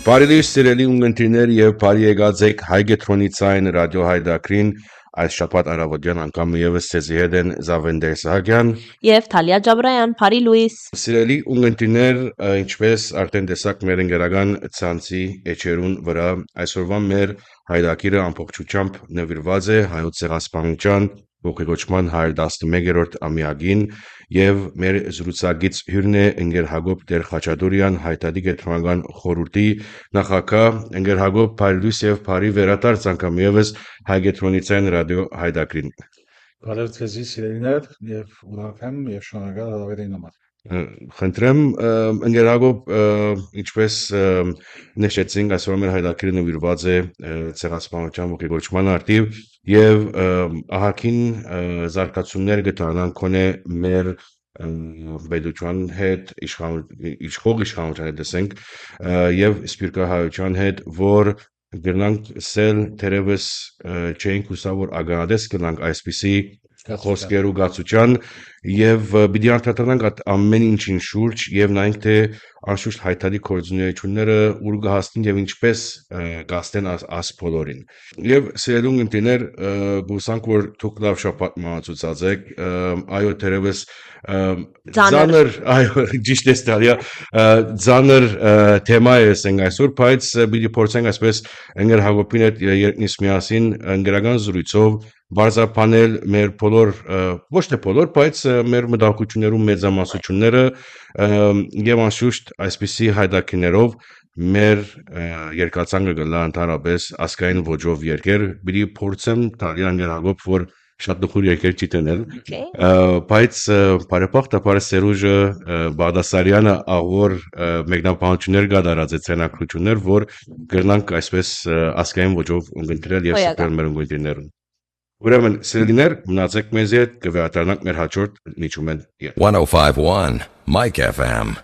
Բարելույս սիրելի ունգընտիրներ եւ բարի եկած եք Հայգետրոնի ցայն ռադիո Հայդակրին այս շաբաթ առավոտյան անգամ եւս ցեզի հետ են Զավենդեր Սահակյան եւ Թալիա Ջաբրայան, բարի լույս։ Սիրելի ունգընտիրներ, ինչպես արդեն տեսաք մեր ընկերական ցանցի էջերուն վրա այսօրվա մեր Հայդակիրը ամբողջությամբ նվիրված է հայոց ցեղասպանության ողջագոչման 111-րդ ամյակին եւ մեր զրուցակից հյուրն է ընկեր Հակոբ Տեր-Խաչատուրյան հայտարարի կենտրոնական խորհրդի նախագահ ընկեր Հակոբ Փարիլույս եւ Փարի վերատար անգամ եւս Հայգետրոնի ցայն ռադիո Հայդակրին Բարև ձեզ սիրելիներ եւ ուրախ եմ եւ շնորհակալ հավերին համար Խնդրեմ ընկեր Հակոբ ինչպես նշեցինք այսօր մեր Հայդակիրը նվիրված է ցեղասպանության ողջագոչման արդիվ եւ ահագին զարգացումներ գտանան կոնե մեր բեդուչան հետ իշխող հետ դեսենք եւ սպիրկահայության հետ որ գրնանք սել թերևս չենք հուսավոր ագանադես կնանք այսպիսի խոսքերու գացության եւ պիտի արտահայտենք ամեն ինչին շուրջ եւ նայենք թե անշուշտ հայտարարի կորձունեությունները ուր կհասնեն եւ ինչպես կհասնեն աս բոլորին եւ սիրելի ունգընտիրներ գուսանք որ դուք լավ շաբաթ մածուցած եք այո թերևս ծանր այո ճիշտ է Թալիա ծանր թեմա է ասենք այսօր բայց պիտի փորձենք այսպես ընկեր Հակոբին հետ երկնից միասին ընկերական զրույցով բարձրապանել մեր բոլոր ոչ թե բոլոր բայց մեր մտահոգություններում մեծամասնությունները եւ անշուշտ այսպիսի հայդակիներով մեր երկացանկը գլա ընդհանրապես ասկային ոճով երկեր պիտի փորձեմ Թալիա ընկեր Հակոբ որ շատ դխուր երկեր չի տնել բայց բարեփոխտապար Սերուժը Բադասարյանը աղոր մեկնաբանություններ կատարած է ցենակրություններ որ գրնանք այսպես ասկային ոճով ունգընտրել եւ սփռել մեր ունգընտիրներուն Ուրեմն սիրելիներ մնացեք մեզ հետ կվերադառնանք մեր հաջորդ միջումեն 105.1 Mike FM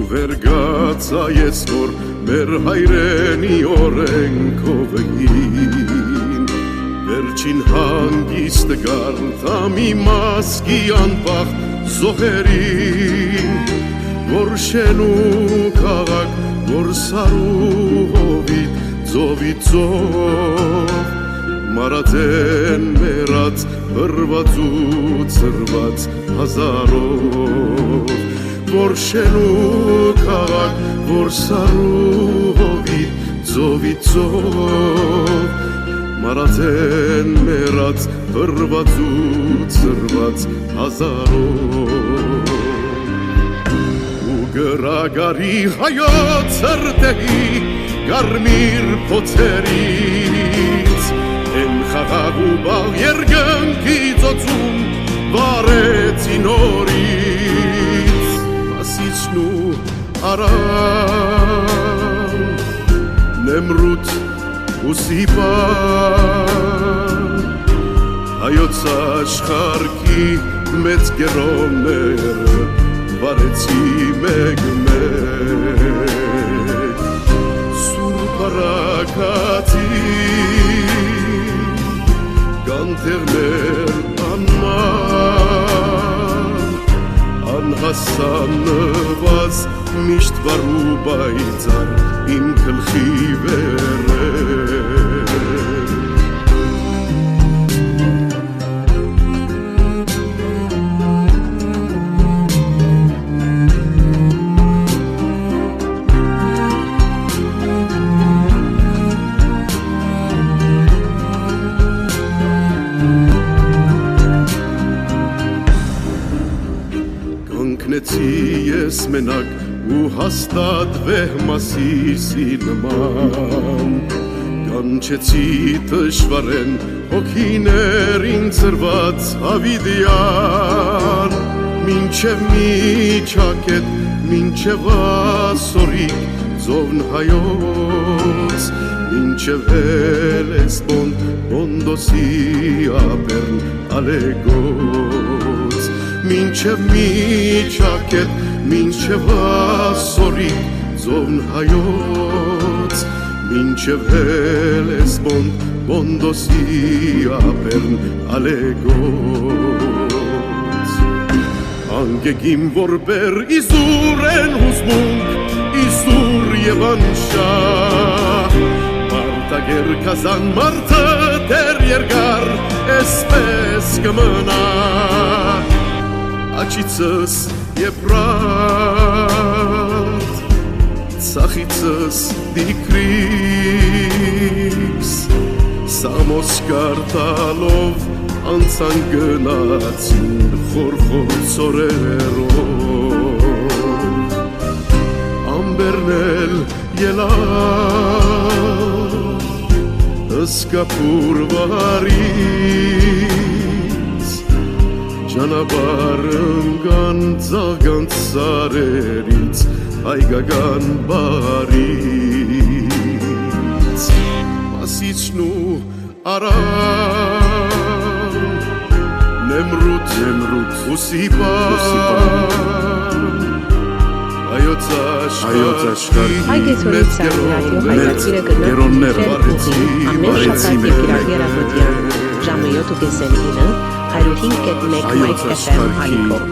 Վերգացա ես որ մեր հայրենի օրենքով էին Վերջին հանգիստ գարթա մի մասկի անպաղ զոհերին Որ շենու քաղաք, որ սարու հովիտ, ծովից ծով Մարադեն մերած, հրված ու ծրված հազարով Որ շենու քաղաք, որ սարու հովիտ, ծովից ծով Մարադեն մերած, հրված ու ծրված հազարով Ու գրագարի հայոց հրտեհի գարմիր փոցերից Են խաղաղ ու բաղ երկնքի ծոցում վարեցին օրից Սիչնու արան Նեմրութ ու սիպան Հայոց աշխարհքի մեծ գերոնները վարեցի մեկ Սուրբ արաքացի Կանթերներ անման Անհասանված միշտ վարու բայցար իմ գլխի վերեր Ես մենակ ու հաստատ վեհմասիսի նման Կանչեցի տշվարեն հոգիներին ծրված ավիդյան Մինչև միջակետ, մինչև ասորիկ ձովն հայոց մինչև Հելեսպոն Պոնդոսի ափերն ալեգոց մինչև Միջակետ մինչև Ասորիկ ձովն հայոց մինչև Հելեսպոն Պոնդոսի ափերն ալեգոց անգեգիմ որբեր իզուր են հուսմունք իզուր և անշա մարտագեր կազան մարդը դեր երգար էսպես կմնա աչիցս եպրատ Սախիցս դիկրիքս Սամոս կարտալով անցան գնացին խորխոր ծորերով Ամբերնել ելավ Հսկապուր վարից Ճանապարհ ընկան ծաղկանց սարերից Հայկական բարից Մասիչն ու արան Նեմրութ ուսիպան Հայոց աշխարհի Հայգեցորից սարյուրատյո հայտակիրը գնակ ամեն շակատ երկիրակ երավոտյան ժամը 7:30-ին 105.1 Mike FM այգով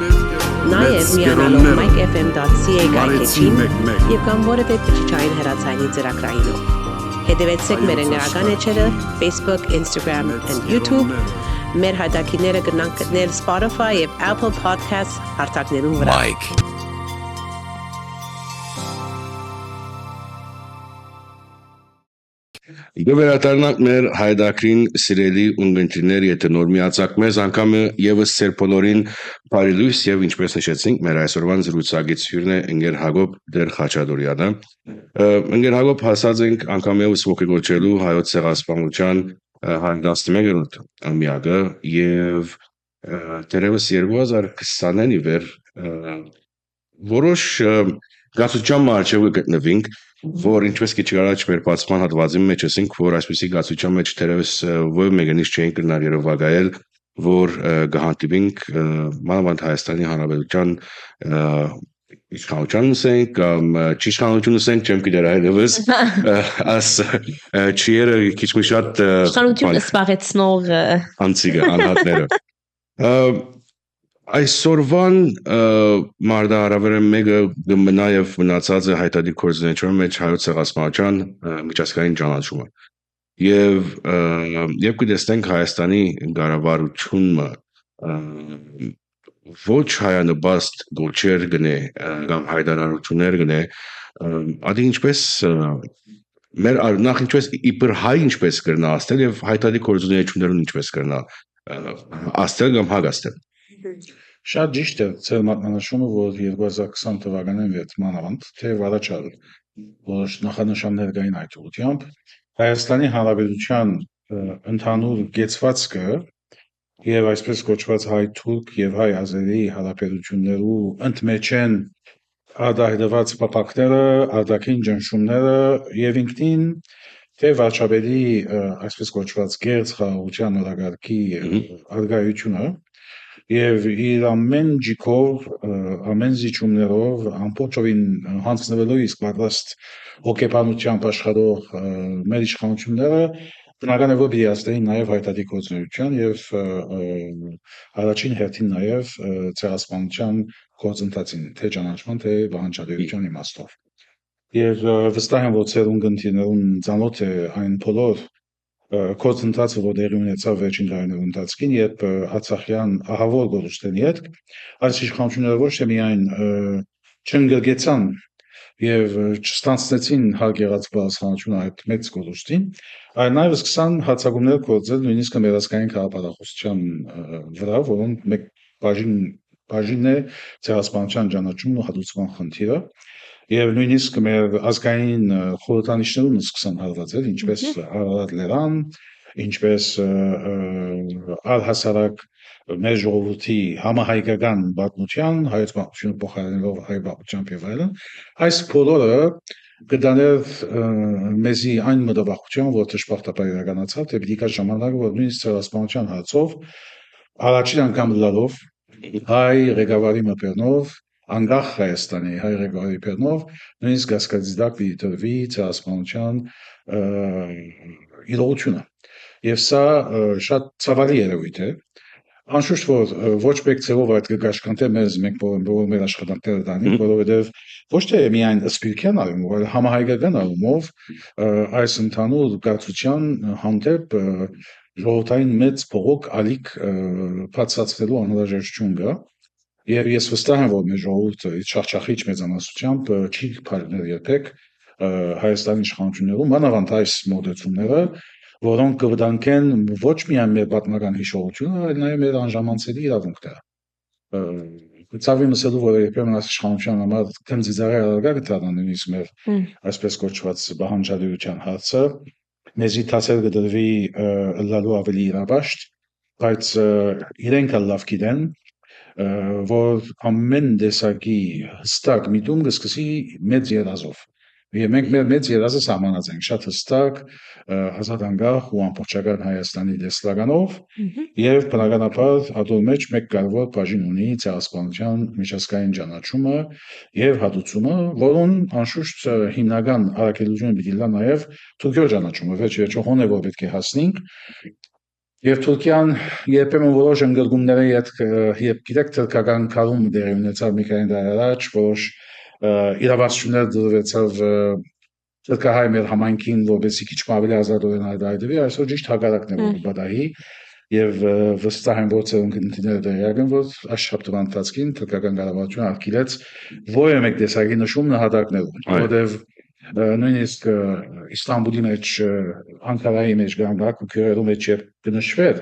Նաև միանալով mikefm.ca գայքեջին և կամ որևէ բջջային հեռացայնի ծրագրայինով Հետևեցեք մեր ընկերական էջերը Facebook, Instagram and YouTube Մեր հայտակիրները կգնանք գտնել Spotify և Apple Podcasts հարթակներում վրա Mike. Գվերատարնանք մեր հայդակրին սիրելի ունգընտրիներ եթե նոր միացակ մեզ անգամ եւս ծեր բոլորին բարի լույս եւ ինչպես նշեցինք մեր այսօրվան զրուցակից հյուրն է ընկեր Հակոբ Դեր Խաչատուրյանը ընկեր Հակոբ հասած ենք անգամ եւս ողջունելու հայոց ցեղասպանության 111-րդ ամյակը եւ դերևս 2020-ին ի վեր որոշ գացության մարջը գտնվինք որ ինչպես քիչ առաջ մեր բացման հատվածի մեջ ասենք որ այսպեսի գացության մեջ դերևս ով մեգանից չէին կրնար երևակայել որ գահանտիվինք մանավանդ Հայաստանի Հանրապետության իշխանության ասենք կամ ճիշտանություն ասենք չեմ գիտեր այլևս աս չիերը քիչ մի շատ իշխանությունը սպառեցնող անցիգը անհատները Այսօրվան մարդահրավերը մեկը գմնա եւ մնացած է հայտարարի կորզնեչորը մեջ հայոց ցեղասպանության միջազգային ճանաչումը եւ կտեսնենք Հայաստանի ղարավարությունը ոչ հայանպաստ գոչեր գնե կամ հայտարարություններ գնե ադի ինչպես մեր նախ ինչպես իբր հայ ինչպես կրնա աստել եւ հայտարարի կորզնեչություններուն ինչպես կրնա աստել կամ հագաստել Շատ ճիշտ է ծեր մատնանշումը, որ 2020 թվականին վերջմանավանդ թեև առաջալ որոշ նախանշաններ կային այդ ուղղությամբ Հայաստանի Հանրապետության ընդհանուր գեցվածքը եւ այսպես կոչված հայ-թուրք եւ հայ-ազերի հարաբերություններու ընդմեջ են արտահայտված փապակները, արտաքին ճնշումները եւ ինքնին թե վարչապետի այսպես կոչված գերձ խաղաղության օրակարգի արգայությունը Եվ իր ամեն ջիքով, ամեն զիջումներով, ամբողջովին հանձնվելով իսկ պատրաստ հոգեբանությամբ աշխատող մեր իշխանությունները բնական է որ դիաստրին նաև հայտարարի գործունեության եւ առաջին հերթին նաև ցեղասպանության գործընթացին, թե ճանաչման, թե վահանջարարության իմաստով։ Եվ վստահ եմ որ ծեր ունգընտիրներուն ծանոթ է այն բոլոր գործընթացը որ դեղի ունեցավ վերջին տարիների ընթացքին, երբ Արցախյան ահավոր գորուստերի հետ այս իշխանությունները ոչ թե միայն չընկերգեցան եւ չստանցնեցին հարկ եղած բարձրանությունը այդ մեծ գորուստին, այլ նաեւ սկսան հացակումներ գործել նույնիսկ ամերիկյան քաղաքապետարության վրա, որոնք մեկ բաժին է ցեղասպանության ճանաչումն ու հատուցման խնդիրը Եվ նույնիսկ մեր ազգային խորհրդանիշներուն սկսան հարվածել, ինչպես Արարատ Լերան, ինչպես առհասարակ մեր ժողովրդի համահայկական պատմության, հայոց պատմությունը փոխարինելով հայ պատմությամբ եւ այլն, այս բոլորը կդաներ մեզի այն մտավախության, որ դժբախտաբար իրականացավ, թե պիտի կա ժամանակ, որ նույնիսկ ցեղասպանության հարցով առաջին անգամ լալով հայ ղեկավարի մտերնով անկախ Հայաստանի հայ ղեկավարի մտերնով նույնիսկ հասկացիդակ պիտի տրվի ցեղասպանության իրողությունը։ Եվ սա շատ ցավալի երևույթ է։ Անշուշտ որ ոչ մեկ ձևով այդ կգաշկանթե մեզ մենք բոլոր մեր աշխատանքները տանենք, որովհետև ոչ թե միայն սպիրկյան առումով, այլ համահայկական առումով այս ընդհանուր կարծության հանդեպ ժողովրդային մեծ փողոք ալիք բացածվելու անհրաժեշտություն կա։ Եվ ես վստահ եմ, որ մեր ժողովուրդը չախչախիչ մեծամասնությամբ չի փարներ երբեք Հայաստանի իշխանություններում, մանավանդ այս մոդեցումները, որոնք կվտանգեն ոչ միայն մեր պատմական հիշողությունը, այլ նաև մեր անժամանցելի իրավունքները։ Ցավի մսելու, որ երբեմն այս իշխանության համար քնձիզարի առարգա կդառնա նույնիսկ մեր այսպես կոչված բանջարության հարցը, մեզի թասեր կդրվի լալու ավելի իրավաշտ, բայց իրենք լավ գիտեն, որ ամեն տեսակի հստակ միտում կսկսի մեծ երազով։ Եվ մենք մեր մեծ երազը սահմանած ենք շատ հստակ ազատ անկախ ու ամբողջական Հայաստանի տեսլականով եւ բնականաբար հատոր մեջ մեկ կարևոր բաժին ունի ցեղասպանության միջազգային ճանաչումը եւ հատուցումը, որոնց անշուշտ հիմնական առաքելությունը պիտի լա նաեւ Թուրքիո ճանաչումը, վերջերս հոն է որ պետք է հասնենք։ Եվ Թուրքիան երբեմն որոշ ընդգրկումների հետ գիտեք թուրքական քարում դեր ունեցավ մի քանի տարի առաջ որոշ իրավասություններ դրվեցավ թուրքահայ մեր համայնքին որպեսզի քիչ ավելի ազատորեն հայտարարվի, այսօր ճիշտ հակառակն է որ պատահի եւ վստահ եմ որ ցերունքները դերակն որ այս շաբթվա ընթացքին թուրքական կառավարությունը արգելեց որևէ մեկ տեսակի նշում նահատակներում, որովհետեւ նույնիսկ Իստանբուլի մեջ Անկարայի մեջ գանգակ ու քյուրերու մեջ երբ կնշվեր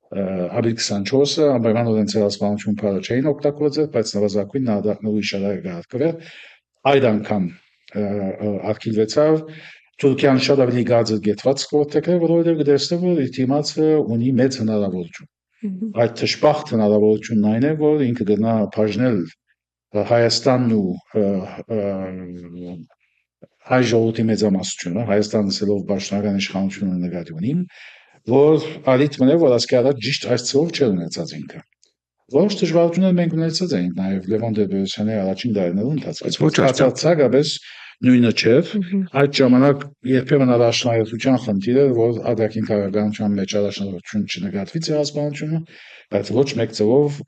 Ապրիլ 24-ը անպայմանորեն ցեղասպանություն բառը չէին օգտագործել, բայց նվազագույն նահատակներու իշարերը կարգվեր, այդ անգամ արգելվեցավ Թուրքիան շատ ավելի գազը գետված գործեք է, որովհետև կտեսնեմ, որ իր դիմացը ունի մեծ հնարավորություն։ Այդ թշպախտ հնարավորությունն այն է, որ ինքը գնա բաժնել Հայաստանն ու հայ ժողովրդի մեծամասնությունը, Հայաստանը սելով պաշտոնական իշխանությունը նկատի ունին, որ արիթմն է, որ ասկի առաջ ճիշտ այս ծով չէր ունեցած ինքը։ Որոշ դժվարություններ մենք ունեցած էինք նաև Լևոն Տեր-Պետրոսյանի առաջին տարիներում ընթացած։ Ոչ հաստատակապես նույնը չէր։ Այդ ժամանակ երբեմն առաջնահերթության խնդիր էր, որ արտաքին քաղաքականության մեջ առաջնահերթություն չնկատվի ցեղասպանությունը, բայց ոչ մեկ ծով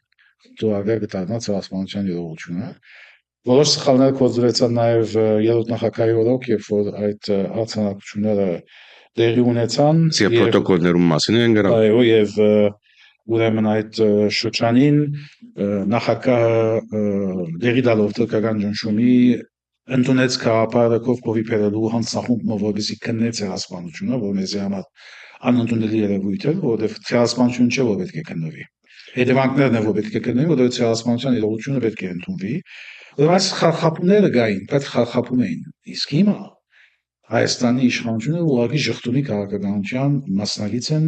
դուրս կդառնա ցեղասպանության իրողությունը։ Որոշ սխալներ կոծվեցան նաև երրորդ նախագահի օրոք, երբ որ այդ հարցանակությունները տեղի ունեցան։ Եվ պրոտոկոլներում մասին են գրել։ Այո, եւ ուրեմն այդ շրջանին նախագահը դերի դալով թուրքական ճնշումի ընդունեց քաղաքապարը կողքովի բերելու հանցախումբ որպեսզի քննի ցեղասպանությունը, որ մեզ համար անընդունելի երևույթ է, որովհետև ցեղասպանություն չէ, որ պետք է քննվի։ Հետևանքներն են, որ պետք է քննվի, որովհետև ցեղասպանության իրողությունը պետք է ընդունվի։ Այս խախապումները կային, բայց խախապում էին։ Իսկ հիմա Հայաստանի իշխանությունը ուղղակի ժխտունի քաղաքականության մասնակից են,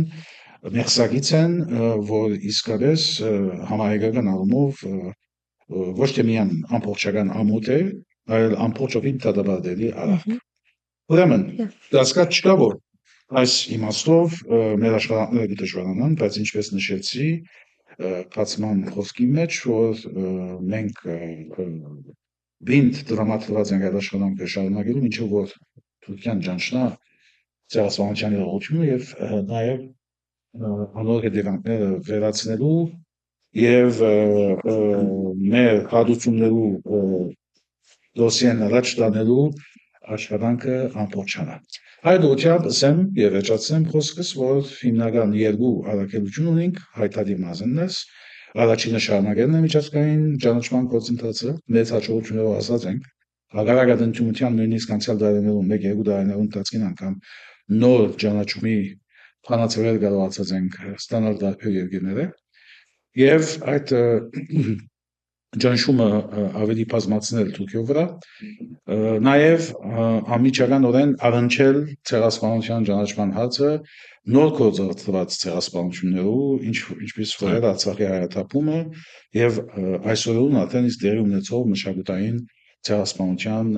մեղսակից են, որ իսկապես համահայկական առումով ոչ թե միայն ամբողջական ամոթ է, այլ ամբողջովին դատաբարդելի արարք։ Ուրեմն, դասկաց չկա որ այս իմաստով մեր աշխատանքները կդժվարանան, բայց ինչպես նշեցի, բացման խոսքի մեջ, որ մենք բինտ դրամատուրգված ենք այդ աշխատանքը շարունակելու, ինչը որ Թուրքիան ճանչնա ցեղասպանության իրողությունը եւ նաեւ անոր հետևանքները վերացնելու եւ մեր հատուցումներու դոսիեն առաջ տանելու աշխատանքը ամբողջանա։ Այդ ուղղությամբ ասեմ եւ վերջացնեմ խոսքս, որ հիմնական երկու առաքելություն ունենք հայտարարի մազննես, առաջինը շարունակելն է միջազգային ճանաչման գործընթացը, մեծ հաջողություններով ասած ենք, հակառակ ընդդիմության նույնիսկ անցյալ տարիներում 1-2 տարիներում ընթացքին անգամ նոր ճանաչումի փանացել կարողացած ենք ստանալ տարբեր երկրները եւ այդ ճնշումը ավելի բազմացնել Թուրքիո վրա, նաև անմիջականորեն առնչել ցեղասպանության ճանաչման հարցը նոր գործադրված ցեղասպանություններով, ինչպես որ էր Արցախի հայաթափումը եւ այսօրուն արդեն իսկ դերի ունեցող մշակութային ցեղասպանության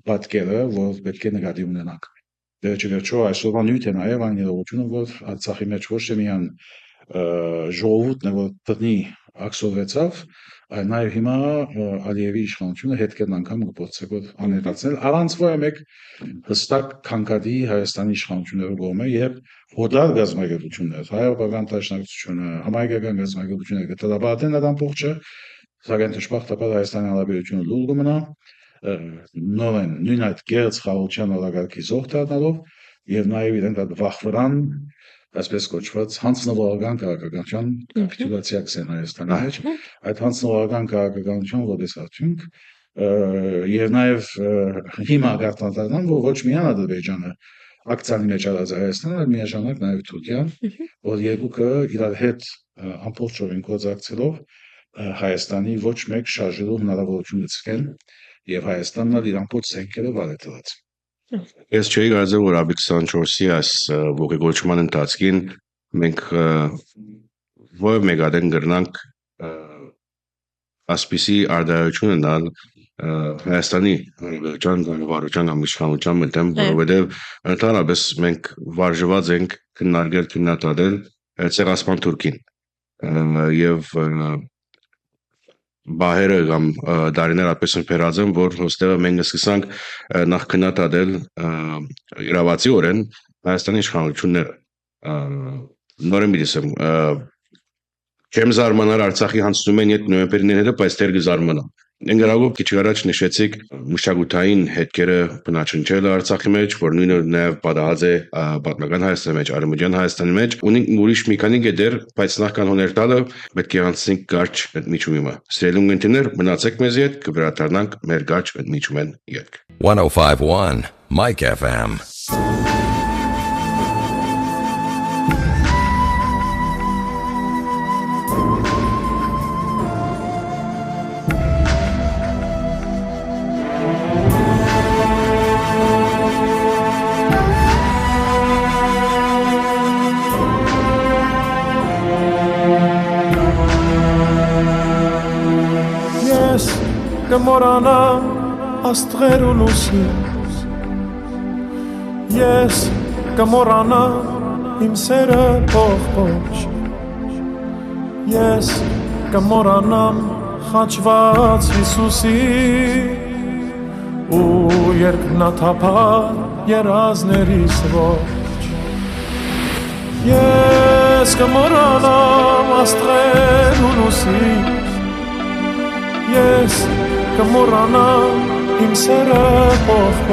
պատկերը, որ պետք է նկատի ունենանք։ Վերջիվերջո այսօրվա նյութը նաև այն իրողությունը, որ Արցախի մեջ ոչ թե միայն ժողովուրդն է, որ տնի ակսովեցավ, այլ նաև հիմա Ալիևի իշխանությունը հետքերն անգամ գործել որ անհետացնել առանց որևէ մեկ հստակ քանքադի Հայաստանի իշխանությունների կողմը եւ հոդար գազམ་ագիտություններ, հայ-ապական դաշնակցությունը, համայնքական գազམ་ագիտությունները կտրաբատեն այդ ամբողջը, սակայն դժբախտաբար Հայաստանի Հանրապետությունը լուր կմնա նորեն նույն այդ գերծ խաղաղության օրակարգի զոհ դառնալով եւ նաեւ իրենք այդ վախվրան այսպես կոչված հանձնվողական քաղաքականության կապիտուլյացիա կսեն Հայաստանի մեջ այդ հանձնվողական քաղաքականության որպես արդյունք եւ նաեւ հիմա գարտանտարան որ ոչ միայն Ադրբեջանը ակցիայի մեջ արած Հայաստանը այլ միաժամանակ նաեւ Թուրքիան որ երկուքը իրար հետ ամբողջովին գործակցելով Հայաստանի ոչ մեկ շարժելու հնարավորություն գցեն եւ Հայաստանն իր ամբողջ սենքերը վարեցրած Ես չէի կարծում, որ ապի 24-ի այս ողջունման ընթացքին մենք որևէ մեկ ադեն գրնանք ասպիսի արդարություն ունենալ Հայաստանի հանրապետության ամիշխանության մտեմ, որովհետև ընդհանրապես մենք վարժված ենք քննարկել քննադատել ցեղասպան Թուրքին եւ բահերը կամ դարիներ այդպես ընկերած են, որ հոստերը մենք սկսանք նախ քննադատել իրավացիորեն Հայաստանի իշխանությունները նորեն միդիսեմ չեմ զարմանալ Արցախի հանձնումեն իդ նոյեմբերին հետո բայց դեր կզարմանա Ընկերագով քիչ առաջ նշեցիք մշակութային հետքերը բնաճնչելը Արցախի մեջ, որ նույնը նաև պատահած է պատմական Հայաստանի մեջ, Արևմտյան Հայաստանի մեջ, ունի ուրիշ մի քանի գետեր, բայց նախքան հոներ տալը պետք է անցնենք կարճ ընդմիջումը։ Սիրելի ունկնդիրներ, մնացեք մեզ հետ, կվերադառնանք մեր կարճ ընդմիջումեն ետք։ 105.1 Mike FM Կմորանամ աստղեր ու լուսի Ես կմորանամ իմ սերը փոխ Ես կմորանամ խաչված Հիսուսի ու երկնաթափար երազներիս ողջ Ես կմորանամ աստղեր ու լուսի Ես կմորանամ իմ սերը փոխ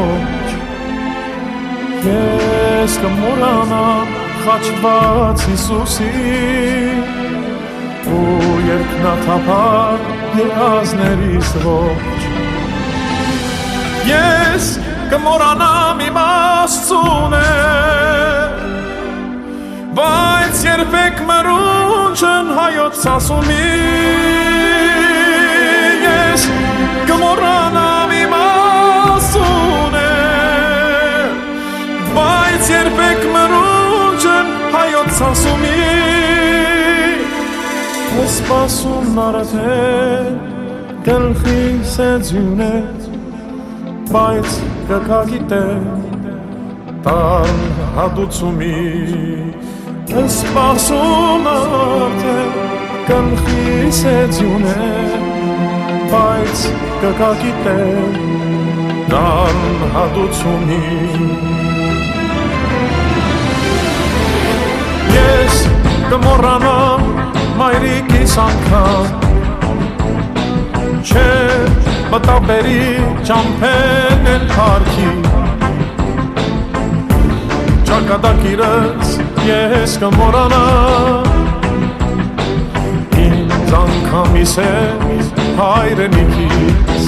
Ես կմորանամ խաչված Հիսուսի ու երկնաթափար երազներիս ողջ Ես կմորանամ իմ Աստծունը բայց երբեք մրուն չն հայոց ասումի Ես կմորանամ իմ Աստծունը բայց երբեք մրուն չն հայոց ասումի Ես սպասում արդեն գլխի սեձյուն է բայց կգիտեմ տան հատուցումի Ես սպասում արդեն գլխի սեձյուն է բայց կգիտեմ տան հատուցումի Ես կմոռանամ մայրիկիս անգամ Չէ մտաբերի ճամփեն են փառքի Ճակատագիրս ես կմոռանամ Ինձ անգամ իսես հայրենիքիս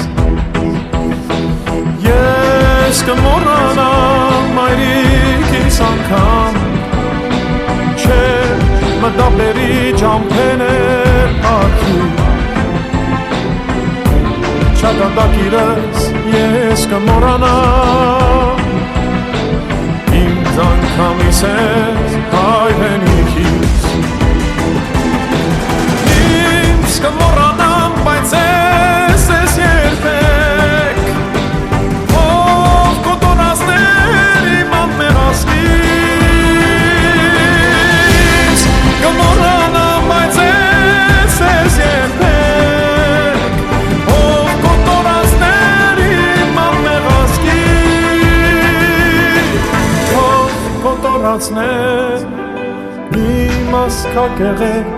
Ես կմոռանամ մայրիկիս անգամ Չէ մտաբերի ճամփեն են փառքի Ճակատագիրս ես կմոռանամ Ինձ անգամ իսես հայրենիքիս Ինձ կմոռանամ, բայց ես երբեք կոտորացներ Իմաս կակեղեք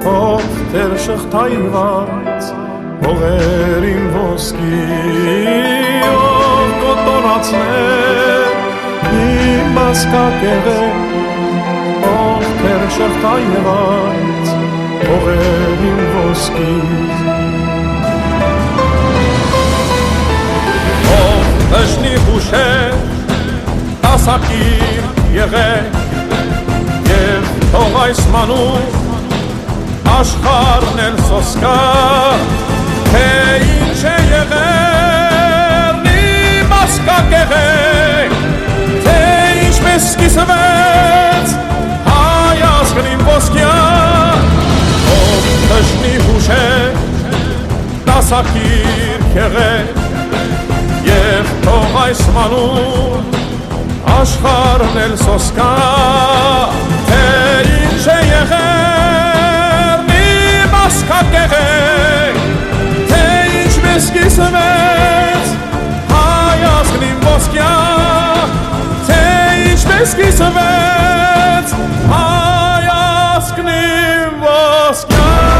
Ով դեր շղթայված Հողերին ոսկի Ով կոտորացներ Իմաս կակեղեք Ով դեր շղթայված Հողերին ոսկի Ըժնի հուշեր, ասակիր եղեք Եվ թող այս մանուկ աշխարհն էլ սոսկա Թե ինչ է եղել, իմաս կակեղեք Թե ինչպես սկսվեց հայ ազգին ոսկյան Ով ըժնի հուշեր, ասակիր եղեք Եվ թող այս մանուկ աշխարհն էլ սոսկա Թե ինչ է եղել իմաս կակեղեք Թե ինչպես սկսվեց հայ ազգին ոսկյան Թե ինչպես սկսվեց հայ ազգին ոսկյան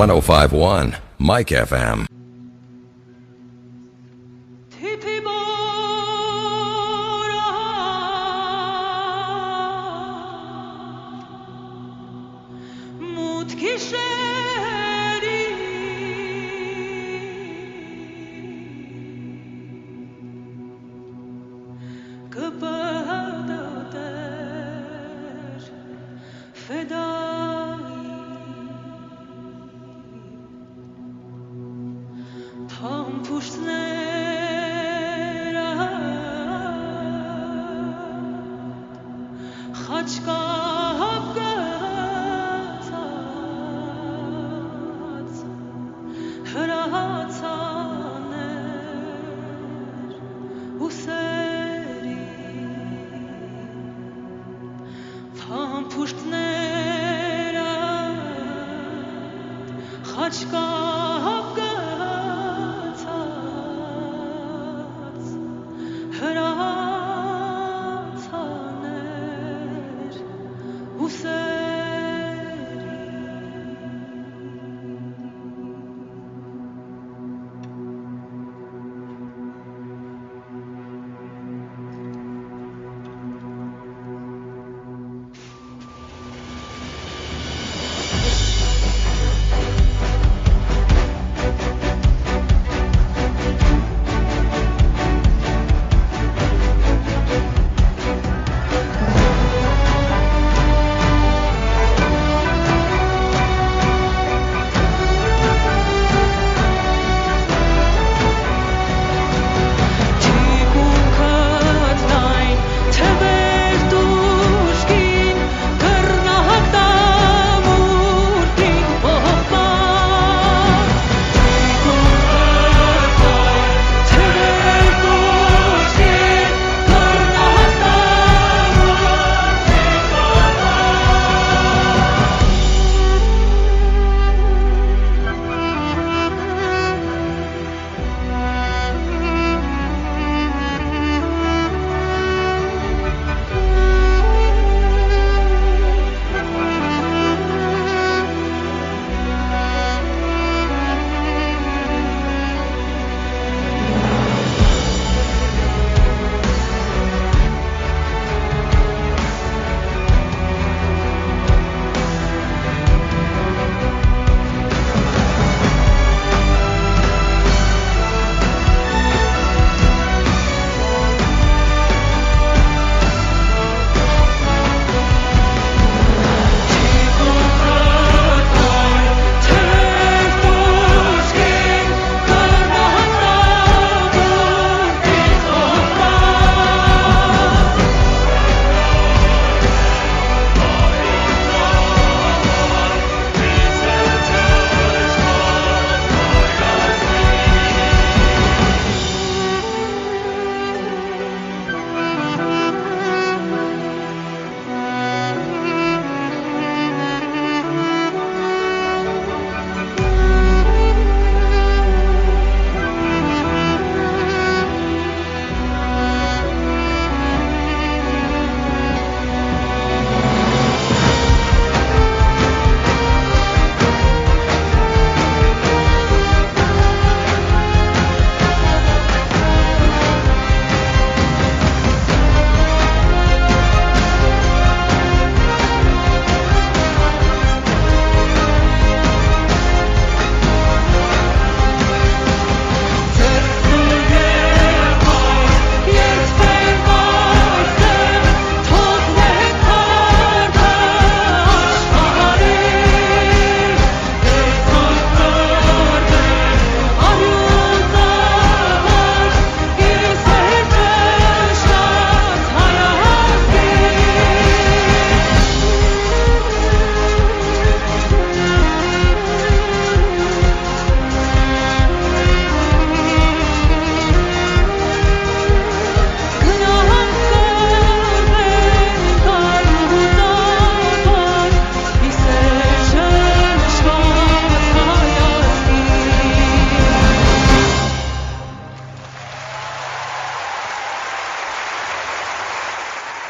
105.1 Mike FM.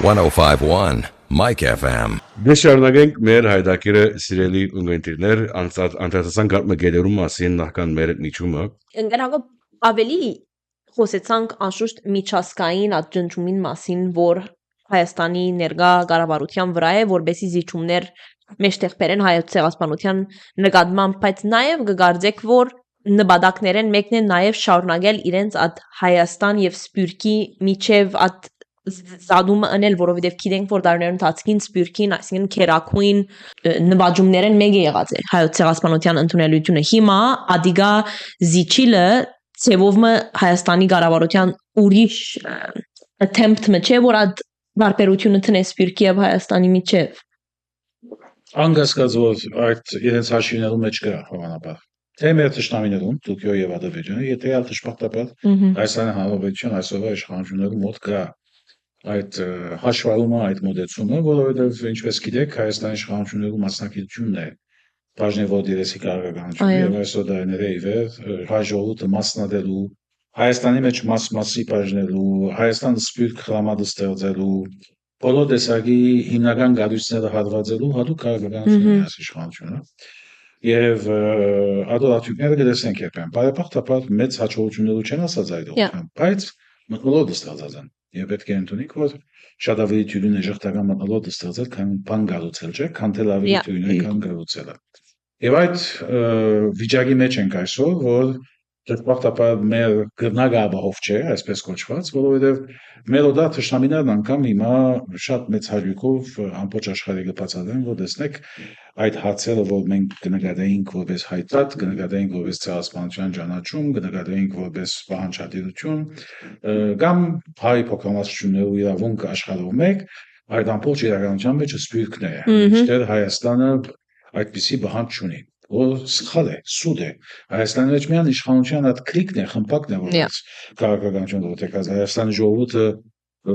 1051 Mike FM. Դե շարունակենք մեր հայտակիրը սիրելի ունգընտիրներ անդրադարձան գարմը գերերու մասին նախքան մեր միջումը Ընկերակոբ ավելի խոսեցանք անշուշտ միջազգային աջնջումին մասին, որ Հայաստանի ներկա կառավարության վրա է, որբեսի զիջումներ մեջտեղ բերեն հայոց ցեղասպանության նկատմամբ, բայց նաև կգարձեք, որ նպատակներեն մեկն է նաև շարունակել իրենց այդ Հայաստան եւ Սփյուռքի միջև այդ զադումը անել, որովհետեւ գիտենք, որ դարներուն ընթացքին Սփյուռքին, այսինքն քերակույն նվաճումներեն մեկը եղած է հայոց ցեղասպանության ընդունելությունը։ Հիմա ադիգա զիջիլը ցևովը Հայաստանի կառավարության ուրիշ attempt-ը չէ, որ այդ բարբերությունը տնե Սփյուռքի եւ Հայաստանի միջև։ Անկասկած որ այդ իրենց հաշիվներու մեջ կա հավանաբար։ Թե մեր ճշտամիներուն Թուրքիա եւ Ադրբեջանը, եթե ալ ճշմարտաբար Հայաստանի Հանրապետության այսօրվա իշխանությունների մոտ կա այդ հաշվառումը, այդ մոդեցումը, որովհետեւ ինչպես գիտեք, Հայաստանի իշխանությունների մասնակցությունն է բաժնեվոր դերեսի կարողականություն եւ այսօր դարների վեր հայ ժողովուրդը մասնադելու Հայաստանի մեջ մասի բաժնելու, Հայաստանը Սփյուռք խրամատը ստեղծելու բոլոր տեսակի հիմնական գաղութները հատվածելու հատուկ կարողականություն է իշխանությունը եւ ադորացիաները կտեսնենք երբեմն բարեբախտաբար մեծ հաջողություններ չեն ասած այդ ուղղությամբ բայց մտնոլորտը ստեղծած են եւ պետք է ընդունենք որ շատ ավելի թյուրին է ժողովրդական մտնոլորտը ստեղծել քան բան գաղութել չէ քան թել ավելի թյուրին է քան գաղութելը եւ այդ վիճակի մեջ ենք այսօր որ Ճշմարտաբար մեր գրնագաբահով չէ, այսպես կոչված, որովհետև մեր օդա թշնամիներն անգամ հիմա շատ մեծ հաջողով ամբողջ աշխարհի կբացատրեն, որ տեսնեք այդ հարցերը, որ մենք կնկատեինք որպես հայտարար, կնկատեինք որպես ցեղասպանության ճանաչում, կնկատեինք որպես պահանջատիրություն, կամ հայ փոքրամասնությունների իրավունք աշխարհով մեկ, այդ ամբողջ իրականության մեջ Սփյուռքն է, ինչտեղ Հայաստանը այդպիսի բանջ չունի որ սխալ է, սուտ է։ Հայաստանի մեջ միան իշխանության այդ քրիկն է, խմպակն է, որպես քաղաքականություն ոտեկած Հայաստանի ժողովուրդը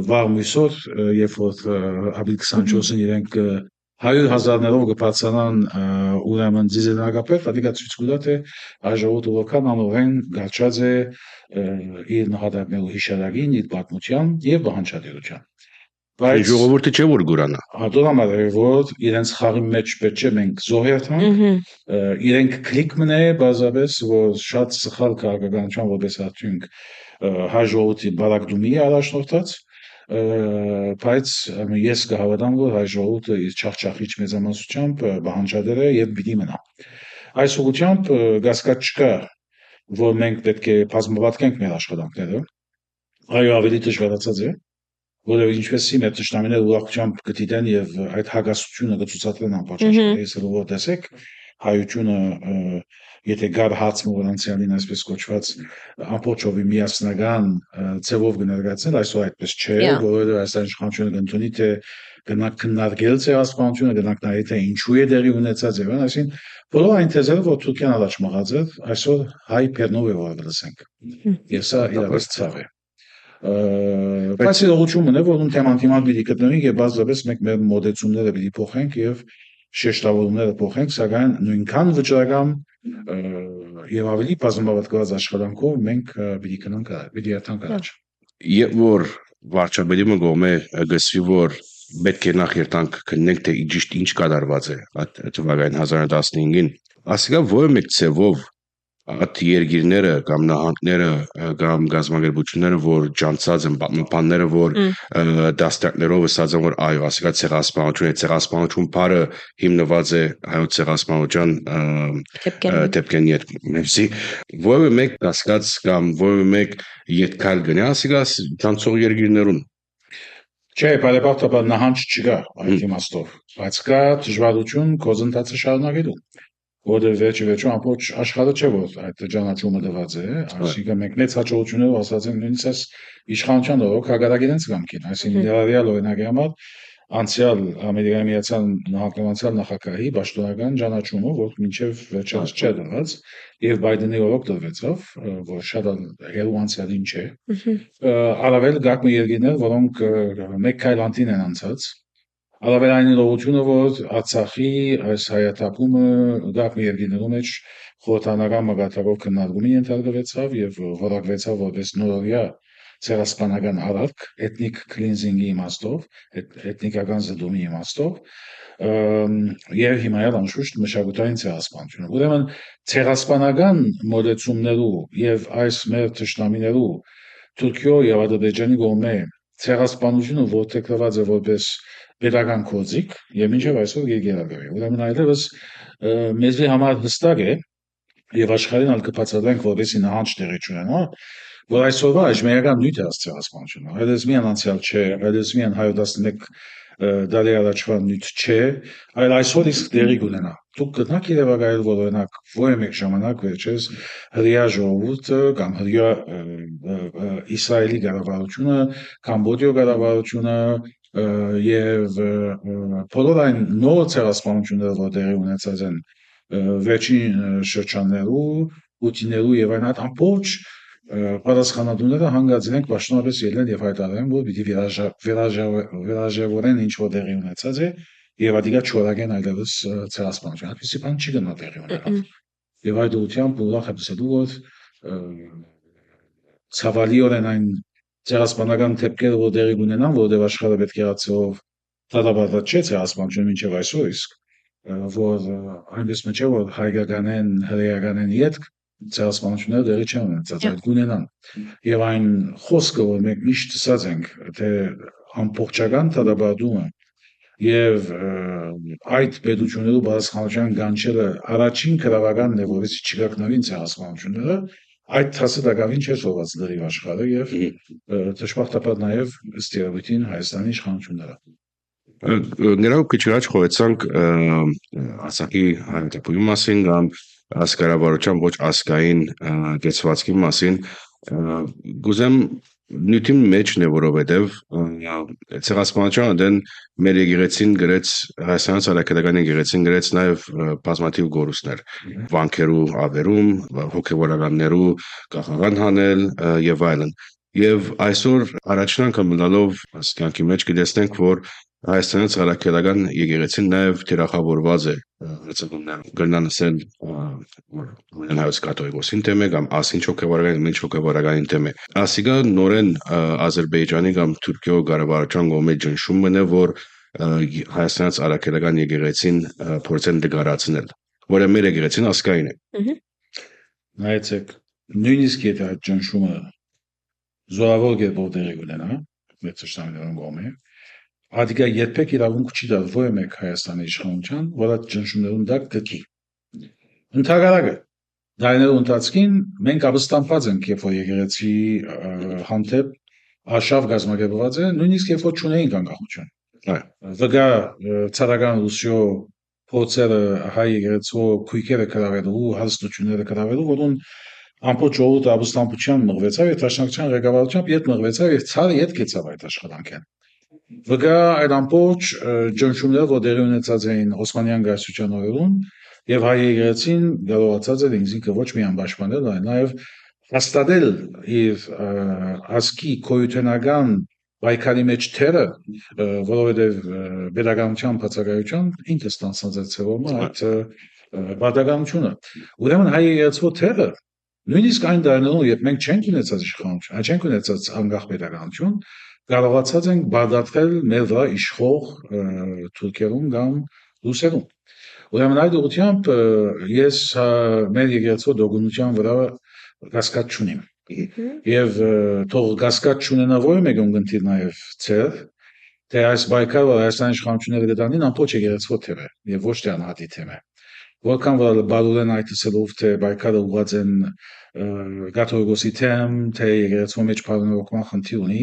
վաղ միսօր, երբ որ ապրիլ 24-ին իրենք 100,000-ներով կբարձրանան ուրեմն դիզելնակապետ, դա ցույց կտա թե այ ժողովուրդը որքան ամենայն գաչած է իր նահատակներու հիշարակին, իր պատմության եւ բանջարդության։ Բայց ժողովուրդը չէ որ գուրանա։ Հատորամար է որ իրենց խաղի մեջ պետք է մենք զոհերթանք, իրենք քլիկ մնե բազաբես որ շատ սխալ քաղաքականության որպես արդյունք հայ ժողովրդի բարակդումի առաջնորդած, բայց ես կհավատամ որ հայ ժողովուրդը իր չախչախիչ մեծամասնությամբ բանջարդեր է եւ պիտի մնա։ Այս ուղղությամբ գասկած չկա որ մենք պետք է բազմավատկենք մեր աշխատանքները, այո ավելի դժվարացած է որը ինչպեսի մեր ճշտամիները ուրախությամբ կդիտեն եւ այդ հագասությունը կցուցադրեն ամբողջ աշխարհի, ես որ տեսեք հայությունը եթե գար հաց մորանցիալին այսպես կոչված ամբողջովի միասնական ձևով կներկայացնել, այսօր այդպես չէ, որովհետեւ այս իշխանությունը կընդունի թե գնանք քննարկել ցեղասպանությունը, գնանք նայել թե ինչու է դերի ունեցած եւ այսին բոլոր այն թեզերը որ Թուրքիան առաջ մղած է, այսօր հայ բեռնով է որ լսենք։ Եվ սա իրավաց ցավ է։ Բայց իրողությունն է որ ում թեմանտիման պիտի գտնվենք եւ բազմապես մենք մեր մոդեցումները պիտի փոխենք եւ շեշտավորումները փոխենք, սակայն նույնքան վճռական եւ ավելի բազմավատկված աշխատանքով մենք պիտի գնանք, պիտի երթանք առաջ։ Եվ որ վարչապետի կողմէ գսվի որ պետք է նախ երթանք քննենք թե ինչ կատարված է այդ թվականին 1915-ին, ասիկա որը մեկ ցևով այդ երկիրները կամ նահանգները կամ գազམ་ագերբությունները որ ջանցած են պատմաբանները որ դաստիարներով ասած են որ այո ասիկա ցեղասպանություն բարը հիմնված է հայոց ցեղասպանության դեպքեն երբեմնի որը մեկ ասկած կամ որը մեկ յետքալ գնա ասիկա ջանցող երկիրներուն Չէ, բարեբախտաբար նահանջ չկա այդ իմաստով, բայց կա դժվարություն գործընթացը շարունակելու որը վերջը ամբողջ աշխարհը չէ որ այդ ճանաչումը դված է, այսինքն մենք մեծ հաջողություններով ասած ենք նույնիսկ իշխանության օրոք հագարագերենց կամքին, այսինքն իրարիալ օրինակի համար անցյալ Ամերիկայի Միացյալ Նահանգների նախագահի պաշտոնական ճանաչումը, որ մինչև վերջերս չէ դրված, եւ Բայդենի օրոք դրվեցավ, որ շատ հերու անցյալին չէ։ Առավել գակմի երկիրներ, որոնք մեկ քայլ անտին են անցած, առավել այն իրողությունը, որ Արցախի այս հայաթափումը գակմի երկիրներու մեջ խորհրդանական մակարդակով քննարկումի ենթարկվեցավ եւ որակվեցավ որպես նորօրյա ցեղասպանական հարարք, էթնիկ քլինզինգի իմաստով, էթնիկական զդումի իմաստով, եւ հիմա էլ անշուշտ մշակութային ցեղասպանությունը։ Ուրեմն ցեղասպանական մոդեցումներու եւ այս մեր ճշտամիներու Թուրքիո եւ Ադրբեջանի կողմէ ցեղասպանությունը որդեգրված է որպես pedagogan կոզիկ եւ մինչեւ այսօր գերագույն։ Ուրեմն այլևս մեզի համար հստակ է եւ աշխարհին ալ կբացատրենք որպեսի նահանջ տեղի չունենա, որ այսօրվա այժմեական նյութ է ասցեղասպանությունը։ Այլևս միան անցյալ չէ, այլևս միան 111 դարի առաջվա նյութ չէ, այլ այսօր իսկ տեղի կունենա։ Դուք գտնաք երևակայել, որ օրինակ ո՞ր մեկ ժամանակ վերջերս հրեա ժողովուրդը կամ հրեա Իսրայելի կառավարությունը, Կամբոդիա կառավարությունը եւ բոլոր այն նոր ցեղասպանությունները, որ տեղի ունեցած են վերջին շրջաններու, Պուտիներու եւ այն այդ ամբողջ պատասխանատուները հանգած իրենք պաշտոնապես ելնեն եւ հայտարարեն, որ պիտի վերաժավորեն ինչ որ տեղի ունեցած է եւ ադիգա չորագեն այլևս ցեղասպանություն։ Այդպիսի բան չի գնա տեղի ունենալ։ Եվ այդ ուղղությամբ ուրախ եմ ասելու, որ ցավալիորեն այն ցեղասպանական թեփքերը, որ տեղի ունենան, որովհետեւ աշխարհը պետք է ացով դատաբարված չէ ցեղասպանությունը մինչեւ այսօր իսկ, որ այնպես մինչեւ որ հայկականեն, հրեականեն յետք ցեղասպանությունները տեղի չեն ունեցած, այդ կունենան։ Եվ այն խոսքը, որ մենք միշտ ասած ենք, թե ամբողջական դատաբարումը եւ այդ պետություններու բարձրացման գանչելը առաջին քրավականն է, որից չգակնավին ցեղասպանությունները, այդ թասը դակավին չէ սոված դրի աշխարհը եւ դժբախտաբար նաեւ ըստ երևույթին Հայաստանի իշխանությունները։ Նրա քիչ առաջ խոսանք ասակի հայտարարության մասին կամ ասկարավարության ոչ ասկային կեցվածքի մասին գուզեմ նյութին մեջն է որովհետև ցեղասպանության դեն մեր եկեղեցին գրեց Հայաստանի ցարակետական եկեղեցին գրեց նաև բազմաթիվ գորուստներ վանքերու ավերում հոգևորականներու կախաղան հանել եւ այլն եւ այսօր առաջին անգամ մնալով ասկյանքի մեջ կտեսնենք որ Հայաստանի ցարակետական եկեղեցին նաև թիրախավորված է գնան ասել հայոց կաթողիկոսին թեմը կամ ասին հոգևորական ինչ հոգևորականին թեմը ասիգա նորեն Ադրբեջանի կամ Թուրքիո կառավարության կողմից ճնշումն է որ Հայաստանի ցարակետական եկեղեցին փորձեն դգարացնել որը մեր եկեղեցին ասկային է նայեցեք նույնիսկ եթե այդ ճնշումը զորավոր կերպով տեղի ունենա մեր ճշտամիներուն կողմէ Ադիգա երբեք իրավունք չի տալ ոչ մեկ Հայաստանի իշխանության, որ այդ ճնշումներուն դակ գքի։ Ընդհանրակը դարիներու ընթացքին մենք ապստամբված ենք, երբ որ եկեղեցի հանդեպ արշավ գազմագերբված է, նույնիսկ երբ որ չունեինք անկախություն։ Վգա ցարական Ռուսիո փորձերը հայ եկեղեցու քույքերը կրավելու, հաստությունները կրավելու, որոնց ամբողջ ժողովուրդը ապստամբության մղվեցավ եւ դաշնակցության ղեկավարությամբ իդ մղվեցավ եւ ցարը իդ կեցավ այդ աշխատանքին։ Վգա այդ ամբողջ ճնշումները, որ տեղի ունեցած էին Օսմանյան գայսության օրերուն եւ հայ եկեղեցին կարողացած էր ինքնին ոչ միայն պաշտպանել, այլ նաեւ հաստատել իր ասկի քոյութենական պայքարի մեջ թերը, որովհետեւ pedagogan բացակայության ինքը ստանցած էր ցեվոմը այդ բադականությունը։ Ուրեմն հայ եկեղեցու թերը նույնիսկ այն դարներում, երբ մենք չենք ունեցած իշխանություն, չենք ունեցած անկախ pedagogan կարողացած ենք բադատվել մեր վրա իշխող թուրքերուն կամ ռուսերուն։ Ուրեմն այդ ուղղությամբ ես մեր եկեղեցու դոգունության վրա կասկած չունիմ։ Եվ թող կասկած չունենա ոչ մեկ ունգընտիր նաև ցեր, թե այս բայկարը Հայաստանի իշխանությունները դրանին ամբողջ եկեղեցու թեմ է եւ ոչ թե անհատի թեմ է։ Որքան որ բարուրեն այդ ասելով թե բայկարը ուղղած են կաթողիկոսի թեմ, թե եկեղեցու մեջ բանավորական խնդիր ունի,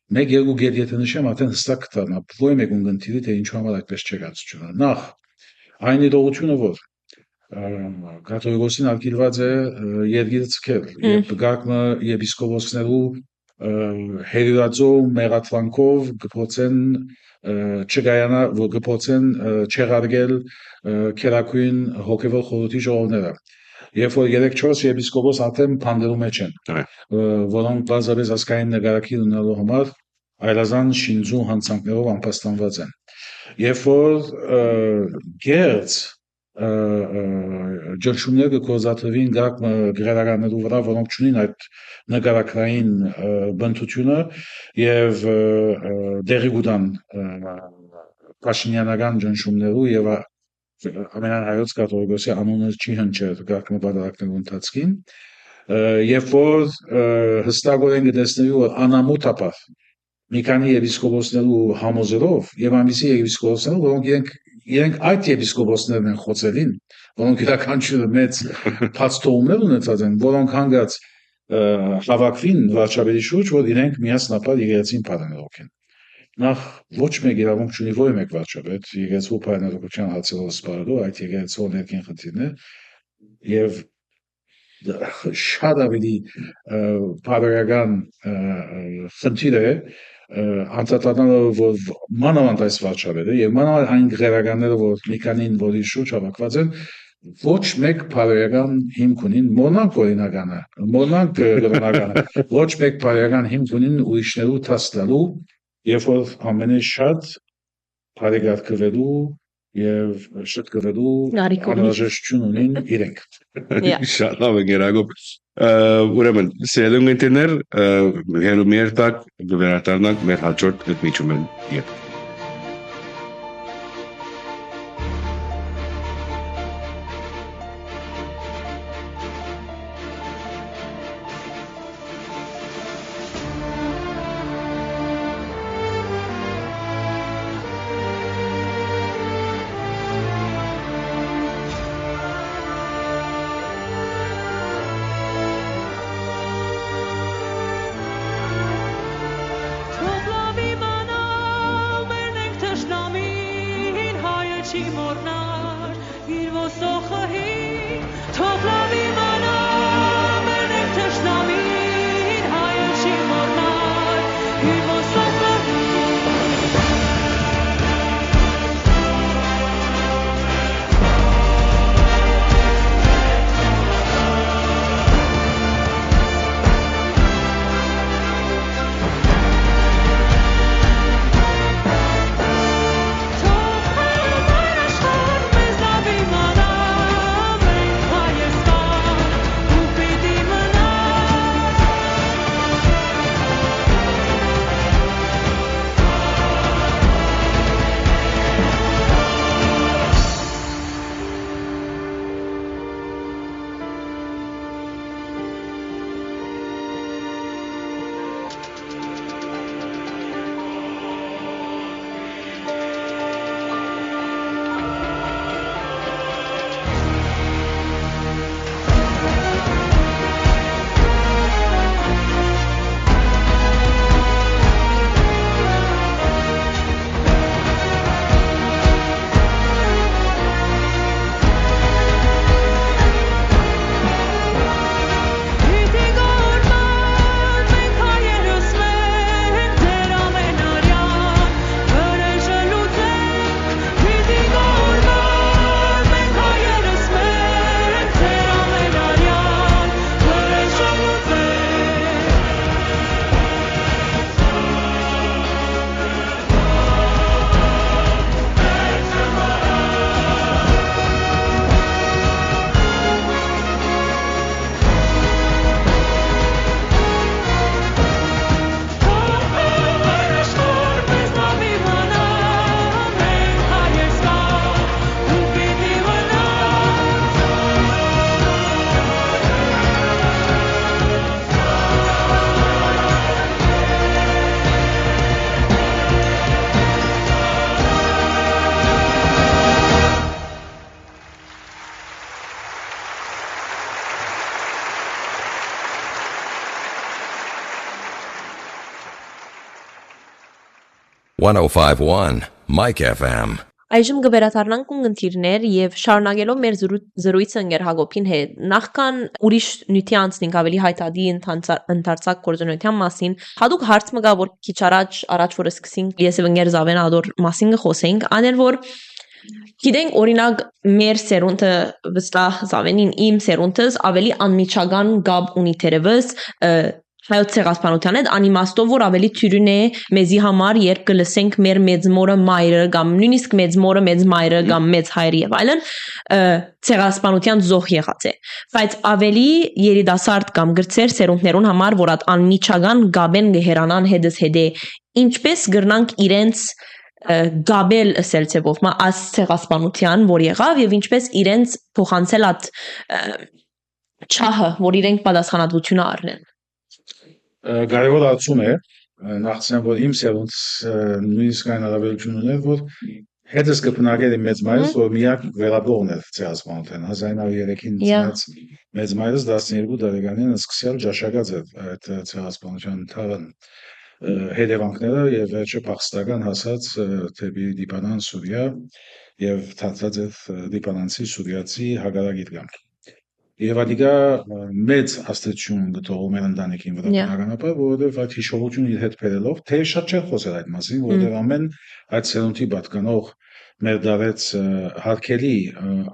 մեկ երկու գետ եթե նշեմ, արդեն հստակ կդառնա ոչ մեկ ունգընտիրի թե ինչու համար այդպես չեղածությունը։ Նախ այն իրողությունը որ կաթողիկոսին արգելված է երկիրը ցկել եւ գակնը եպիսկոպոսներու հերիվածո մեղատվանքով կփոցեն չգայանա որ կփոցեն չեղարգել քերակույն հոգեվոր խորհրդի ժողովները երբ որ 3-4 եպիսկոպոս արդեն փանդերու մեջ են որոնք բազմապես ասկային նկարակիր ունենալու համար այլազան շինձու հանցանքներով անպաստանված են երբ որ գերց ջնջումները կոզաթվին գակ գրականներու վրա, որոնք չունին այդ նկարակային բնությունը եւ դեղի գուտան Փաշինյանական ջնջումներու եւ ամենայն հայոց կաթողիկոսի անունը չի հնչել գակ նպատակներու ընթացքին երբ որ հստակորեն կտեսնվի որ անամոթապար մի քանի եպիսկոպոսներու համոզելով եւ ամիսի եպիսկոպոսներու որոնք իրենք այդ եպիսկոպոսներն են խոցելին, որոնք իրականությունը մեծ փաստողումներ ունեցած են, որոնք հանգած հավաքվին վարչապետի շուրջ, որ իրենք միասնապար եկեղեցին փառներոք են։ Նախ ոչ մեկ իրավունք չունի որևէ մեկ վարչապետ եկեղեցու փառներոքության հարցերով սպառելու այդ եկեղեցու ներքին խնդիրներ եւ շատ ավելի բարոյական խնդիր է անդրադառնալով որ մանավանդ այս վարչապետը եւ մանավանդ այն գրականները որ մի քանին որի շուրջ հավաքված են ոչ մեկ բարոյական հիմք ունին մոնանք օրինականը մոնանք գրողնականը ոչ մեկ բարոյական հիմք ունին ուրիշներու տաստալու երբ որ ամենը շատ բարեկարգվելու եւ շտկվելու անհրաժեշտություն ունին իրենք Շատ լավ է Գերագոբ ուրեմն սիրելի ընկերներ հերոմիեր տակ վերադառնանք մեր հաջորդ ընդմիջումն հետ .105.1 Mike FM. Այժմ կվերադառնանք ունգընտիրներ եւ շարունակելով մեր զրույցը Ընկեր Հակոբին հետ նախքան ուրիշ նյութի անցնենք ավելի հայտարարի ընդարձակ գործունեության մասին հadoop հարց մը գա որ քիչ առաջ որ սկսենք ես եւ Ընկեր Զավեն ադոր մասին խոսենք անել որ գիտենք օրինակ մեր սերունդը վստահ Զավենին իմ սերունդս ավելի անմիջական գաբ ունի թերևս հայոց ցեղասպանության հետ անիմաստով որ ավելի թյուրին է մեզի համար երբ կլսենք մեր մեծ մորը մայրը կամ նույնիսկ մեծ մորը մեծ մայրը կամ մեծ հայրը եւ այլն ցեղասպանության զոհ եղած է բայց ավելի երիտասարդ կամ գրծեր սերունդներուն համար որ անմիջական գաբեն գերանան հետս հետե ինչպես գրնանք իրենց գաբել սելցեվով մա աս ցեղասպանության որ եղավ եւ ինչպես իրենց փոխանցել at չահը որ իրենք պատասխանատվությունը առնեն Կարևոր ացում է նախցեն որ իմ սերունդ նույնիսկ այն հարաբերություն ուներ որ հետս կփնակել իմ մեծ մայրս որ միակ վերաբողն էր ցեղասպանության 1903-ին ծնած մեծ մայրս 12 տարեկանին սկսել ճաշակած էր այդ ցեղասպանության թարան հետևանքները եւ վերջը փախստական հասած դեպի դիպանան Սուրիա եւ դարձած էր դիպանանցի սուրիացի հագարագիր կամքի Եվ ադիգա մեծ աստեցություն գտողում էր ընտանիքին վրա բնականաբար, որովհետև այդ հիշողությունը իր հետ բերելով, թե շատ չէր խոսել այդ մասին, որովհետև ամեն այդ սերունդի պատկանող մեր դարեց հարկելի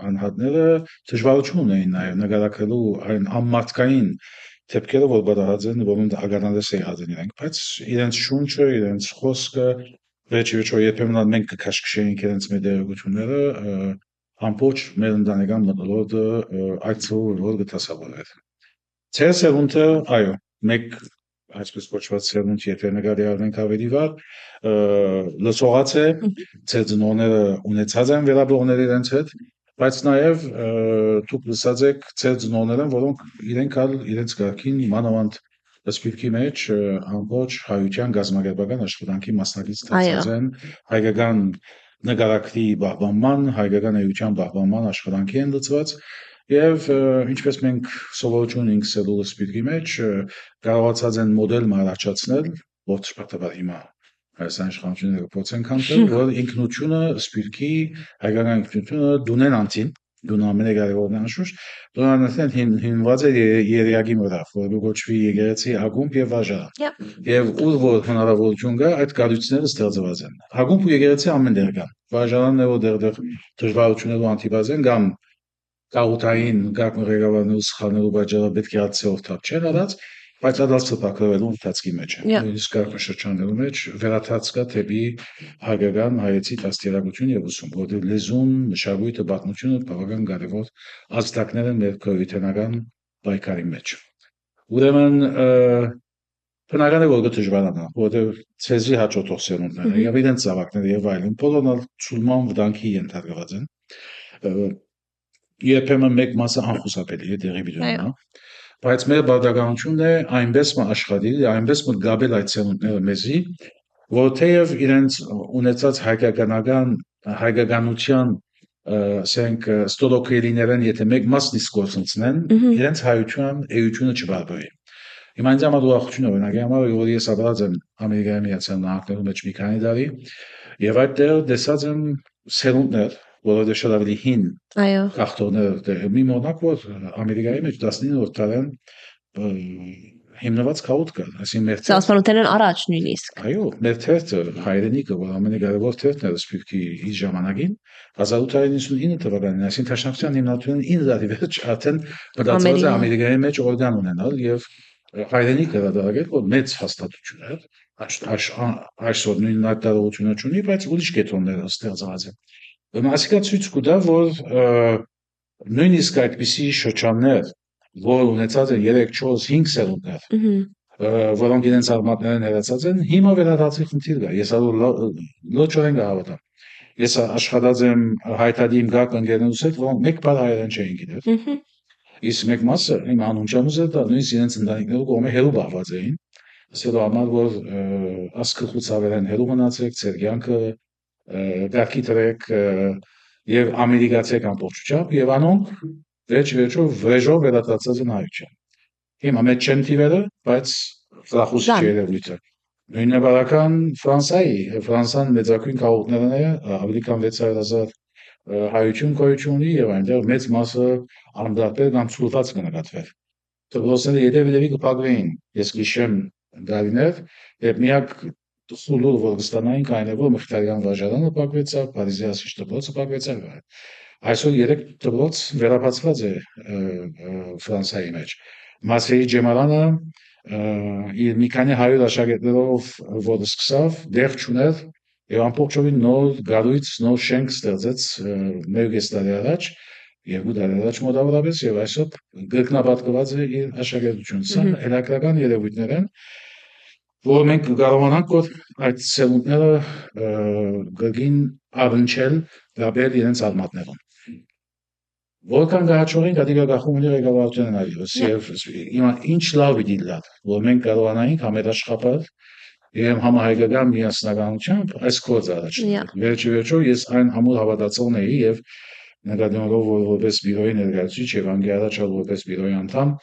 անհատները դժվարություն ունեին նաև նկարագրելու այն ամմարտկային դեպքերը, որ բادرած են, որոնց ագանալես է եղած իրենք, բայց իրենց շունչը, իրենց խոսքը, վերջիվերջո երբեմն մենք կքաշքշեինք իրենց մեր դերակցությունները ամբողջ մեր ընտանեկան մտորը այդ ծրով գտասավորել։ Ձեր սերունդը, այո, մեկ այսպես կոչված սերունդ եթե նկարի առնենք ավելի վար, լսողաց է, ձեր ծնողները ունեցած են վերաբողներ իրենց հետ, բայց նաև դուք լսած եք ձեր ծնողները, որոնք իրենց կարգին մանավանդ սպիրկի մեջ ամբողջ հայության գազམ་ակերպական աշխատանքի մասնակից դարձած են հայկական նկարագրի բահբանման, հայկական էության բահբանման աշխատանքի են լծված եւ ինչպես մենք սովորություն ենք սելուլ սպիրկի մեջ կարողացած են մոդել առաջացնել ողջ պատահար հիմա Հայաստանի իշխանությունները փորձեն կանխել որ ինքնությունը սպիրկի հայկական ինքնությունը դունեն անտին դուն ամենակարևորն անշուշտ դրանից հիմնված է երեակի վրա որը կոչվի եկեղեցի ակումբ եւ վարժարան եւ ուր որ հնարավորություն կա այդ կառույցները ստեղծված են ակումբ ու եկեղեցի ամեն տեղ կան վարժարանն է որ դեռ դժվարություններով անտիպած են կամ կաղութային գաղ ղեկավարներու սխալներու պատճառով պետք է ացեով թափ չեն արած բայց ադասը պակրվելու ընթացքի մեջ է նույնիսկ կարգաշրջաններու մեջ վերաթած կա թեպի հայկական հայեցի դաստիարակություն եւ ուսում որտեղ լեզուն մշակույթը պատմությունը բավական կարեւոր ազդակներ են մեր քրիստոնեական պայքարի մեջ ուրեմն բնական է որ դժվարանա որտեղ ցեզի հաջորդող սերունդները եւ իրենց զավակները եւ այլն բոլորը ցուլման վտանգի ենթարկված են երբեմն մեկ մասը անխուսափելի է դեղի բիդոնա բայց մեր բարդականությունն է այնպես աշխատել, այնպես գաբել այդ ցեղները մեզի, որ թեև իրենց ունեցած հայկականության ասենք ստորոքելիներեն եթե մեկ մասն իսկ գործընծնեն, իրենց հայության էությունը չբարբարի։ Հիմա ինձ համար ուրախություն է օրինակ, որ ես ապրած եմ Ամերիկայի Միացյալ Նահանգներում մեջ մի քանի տարի, եւ այդտեղ տեսած եմ սերունդներ որովհետև շատ ավելի հին գաղթողներ մի մոնակ որ Ամերիկայի մեջ 19-րդ դարին հիմնված քաղուտ կա, այսինքն մեր ցեղասպանությունն առաջ նույնիսկ։ Այո, մեր թերթը հայրենիքը, որ ամենակարևոր թերթն էր սպիրկի իր ժամանակին 1899 թվականին, այսինքն Թաշնավության հիմնադրումն 9 տարի վերջ արդեն մտածված է Ամերիկայի մեջ օրգան ունենալ եւ հայրենիքը դարձել որ մեծ հաստատություն է, այսօր նույն այդ տարողությունը չունի, բայց ուրիշ կետրոններ ստեղծված են։ Մասիկա ցույց կտա, որ նույնիսկ այդպիսի շրջաններ, որ ունեցած են 3, 4, 5 սերունդներ, որոնք իրենց արմատներն հերացած են, հիմա վերադարձի խնդիր կա։ Ես լոչորեն կհավատամ։ Ես աշխատած եմ հայտարարի իմ գակ ընկերներուս հետ, որոնք մեկ բառ հայերեն չէին գիտեր։ Իսկ մեկ մասը իմ անունչամուզ է դա նույնիսկ իրենց ընտանիքներու կողմէ հերու բահված էին։ Ասելու համար, որ ասկխուցավերեն հերու մնացեք, ձեր կյանքը գարկի դրեք եւ ամերիկացիք ամբողջությամբ եւ անոնք վերջով վրեժով վերադարձած են հայության։ Հիմա մեջ չեն թիվերը, բայց ֆրախուսի չերևույթը։ Նույնաբարական Ֆրանսան մեծակույն քաղաքներն է, ավելի քան 600,000 հայություն գոյություն ունի եւ այնտեղ մեծ մասը անդրադարձ կամ ցույց կնկատվեր։ Դպրոցները երևի կփակվեին, ես գիշեմ դարիներ, եւ միակ սուլուր որ կստանային այն է որ Մխիթարյան վարժարանը փակվեցավ, Փարիզի ասիչ դպրոցը փակվեցավ։ Այսօր 3 դպրոց վերաբացված է Ֆրանսիայի մեջ։ Մասեի ջեմարանը իր մի քանի 100 աշակերտներով որ սկսավ, դեղ չուներ եւ ամբողջովին նոր գարույց, նոր շենք ստեղծեց մեր 6 տարի առաջ, 2 տարի առաջ մոտավորապես եւ այսօր գրկնապատկված է իր աշակերտությունը։ Սա հերակրական երևույթներ են, որ մենք կարողանանք որ այդ սերունդները գրգին առնչել դաբել իրենց արմատներում։ Որքան գահաճողին գադիգա գախում ունի ղեկավարությունն այլևս եւ հիմա ինչ լավ է դիլալ, որ մենք կարողանայինք համերաշխապալ եւ համահայկական միասնականությամբ այս կոծը առաջ տանել։ Վերջիվերջո ես այն ամուր հավատացողն էի եւ նկատելով որ որպես բյուրոյի ներկայացուցիչ եւ անգի առաջ որպես բյուրոյի անդամ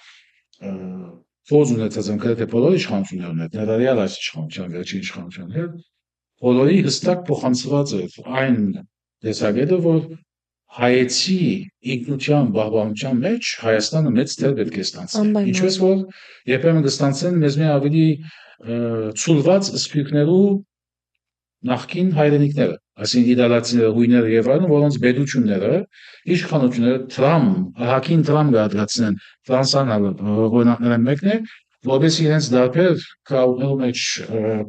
փոզ ունեցած եմ գրեթե բոլոր իշխանություններն հետ, ներառյալ այս իշխանության վերջին իշխանությունն հետ, բոլորի հստակ փոխանցված է այն տեսակետը, որ հայեցի ինքնության բաղբանության մեջ Հայաստանը մեծ դեր պետք է ստանցնի։ Ինչպես որ երբեմն կստանցնեն մեզ մի ավելի ցուրված սփյուռքներու նախկին հայրենիքները, այսինքն իդալացիները, հույները եւ այլն, որոնց բեդությունները, իշխանությունները ահագին գադրացնեն Ֆրանսան օրինակներն մեկն է, որպես իրենց դարբեր քաղաքներու մեջ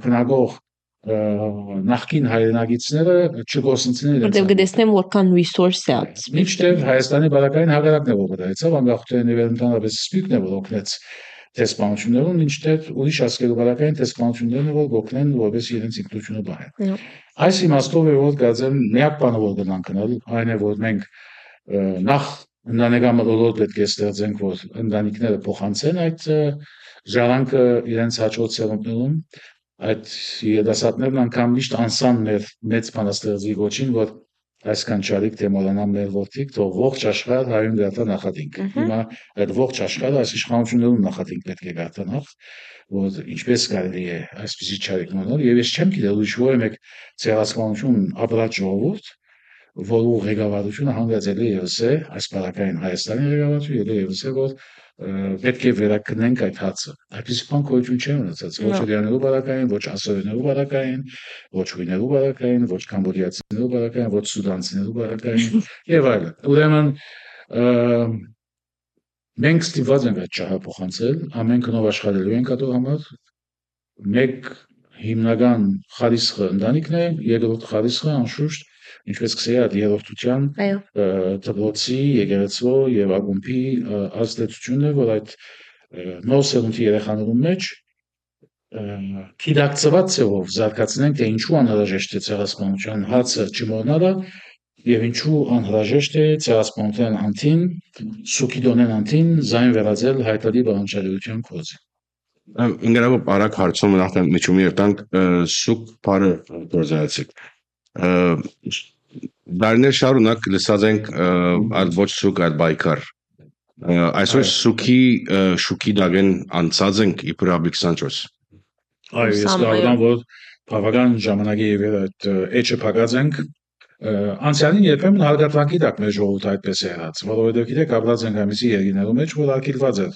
բնակող նախկին հայրենագիցները չգործընծնեն իրենց։ Որտեղ կտեսնեմ որքան resource է այդ։ Մինչդեռ Հայաստանի բարակային հակառակն է որ դարձավ, անկախության եւ ընդհանրապես սպյուրքն է որ օգնեց տեսփանություններուն, մինչդեռ ուրիշ ասկերու բարակային տեսփանություններն է որ օգնեն որպես իրենց ինքնությունը բահեն։ Այս իմաստով է որ գազեմ միակ բանը որ գնանք գնալ, այն է որ մենք նախ ընտանեկան մոլորտ պետք է ստեղծենք, որ ընտանիքները փոխանցեն այդ ժառանգը իրենց հաջորդ սերունդներուն, այդ երիտասարդներն անգամ միշտ անսան մեր մեծ բանաստեղծի գոչին, որ այսքան չարիք թե մոռանան մեր որդիկ, թող ողջ աշխարհ հայուն գարտա նախատինք։ Հիմա այդ ողջ աշխարհը այս իշխանություններուն նախատինք պետք է գարտա նախ, որ ինչպես կարելի է այսպիսի չարիք մոռանալ, եւ ես չեմ գիտել ուրիշ որևէ մեկ ցեղասպանություն ապրած ժողովուրդ, որու ղեկավարությունը հանգեցել է ևս է այս բարակային Հայաստանի ղեկավարությունը ևս է որ պետք է վերակնենք այդ հացը։ Այսպիսի բան գոյություն չի ունեցած ոչ իրաներու բարակային, ոչ ասորիներու բարակային, ոչ հույներու բարակային, ոչ կամբոդիացիներու բարակային, ոչ սուդանցիներու բարակային եւ այլն։ Ուրեմն մենք ստիպված ենք այդ ճահը փոխանցել, ամեն քնով աշխատելու ենք այդ համար։ Մեկ հիմնական խարիսխը ընտանիքն է, երկրորդ խարիսխը անշուշտ ինչպես կսեի այդ երրորդության դպրոցի, եկեղեցու եւ ակումբի ազդեցությունն է, որ այդ նոր սերունդի երեխաներու մեջ գիտակցված ձևով զարգացնենք, թե ինչու անհրաժեշտ է ցեղասպանության հացը չմոռանալը եւ ինչու անհրաժեշտ է ցեղասպանության անտին, սուկիդոնեն անտին զայն վերածել հայտարարի բանջարության կոզի։ Ինգրավով արագ հարցում նախ միջումի երտանք սուկ բարը գործացիկ։ Դարներ շարունակ լսած ենք այդ ոչ սուկ այդ բայկար այսօր շուկի դագեն անցած ենք իբր աբլիքսանչոս այո ես կարողam որ բավական ժամանակի եւ այդ էջը փակած ենք անցյալին երբեմն հարգատվանքի տակ մեր ժողովուրդը այդպես է եղած որովհետեւ գիտեք ապրած ենք ամիսի երկիներու մեջ որ արգելված է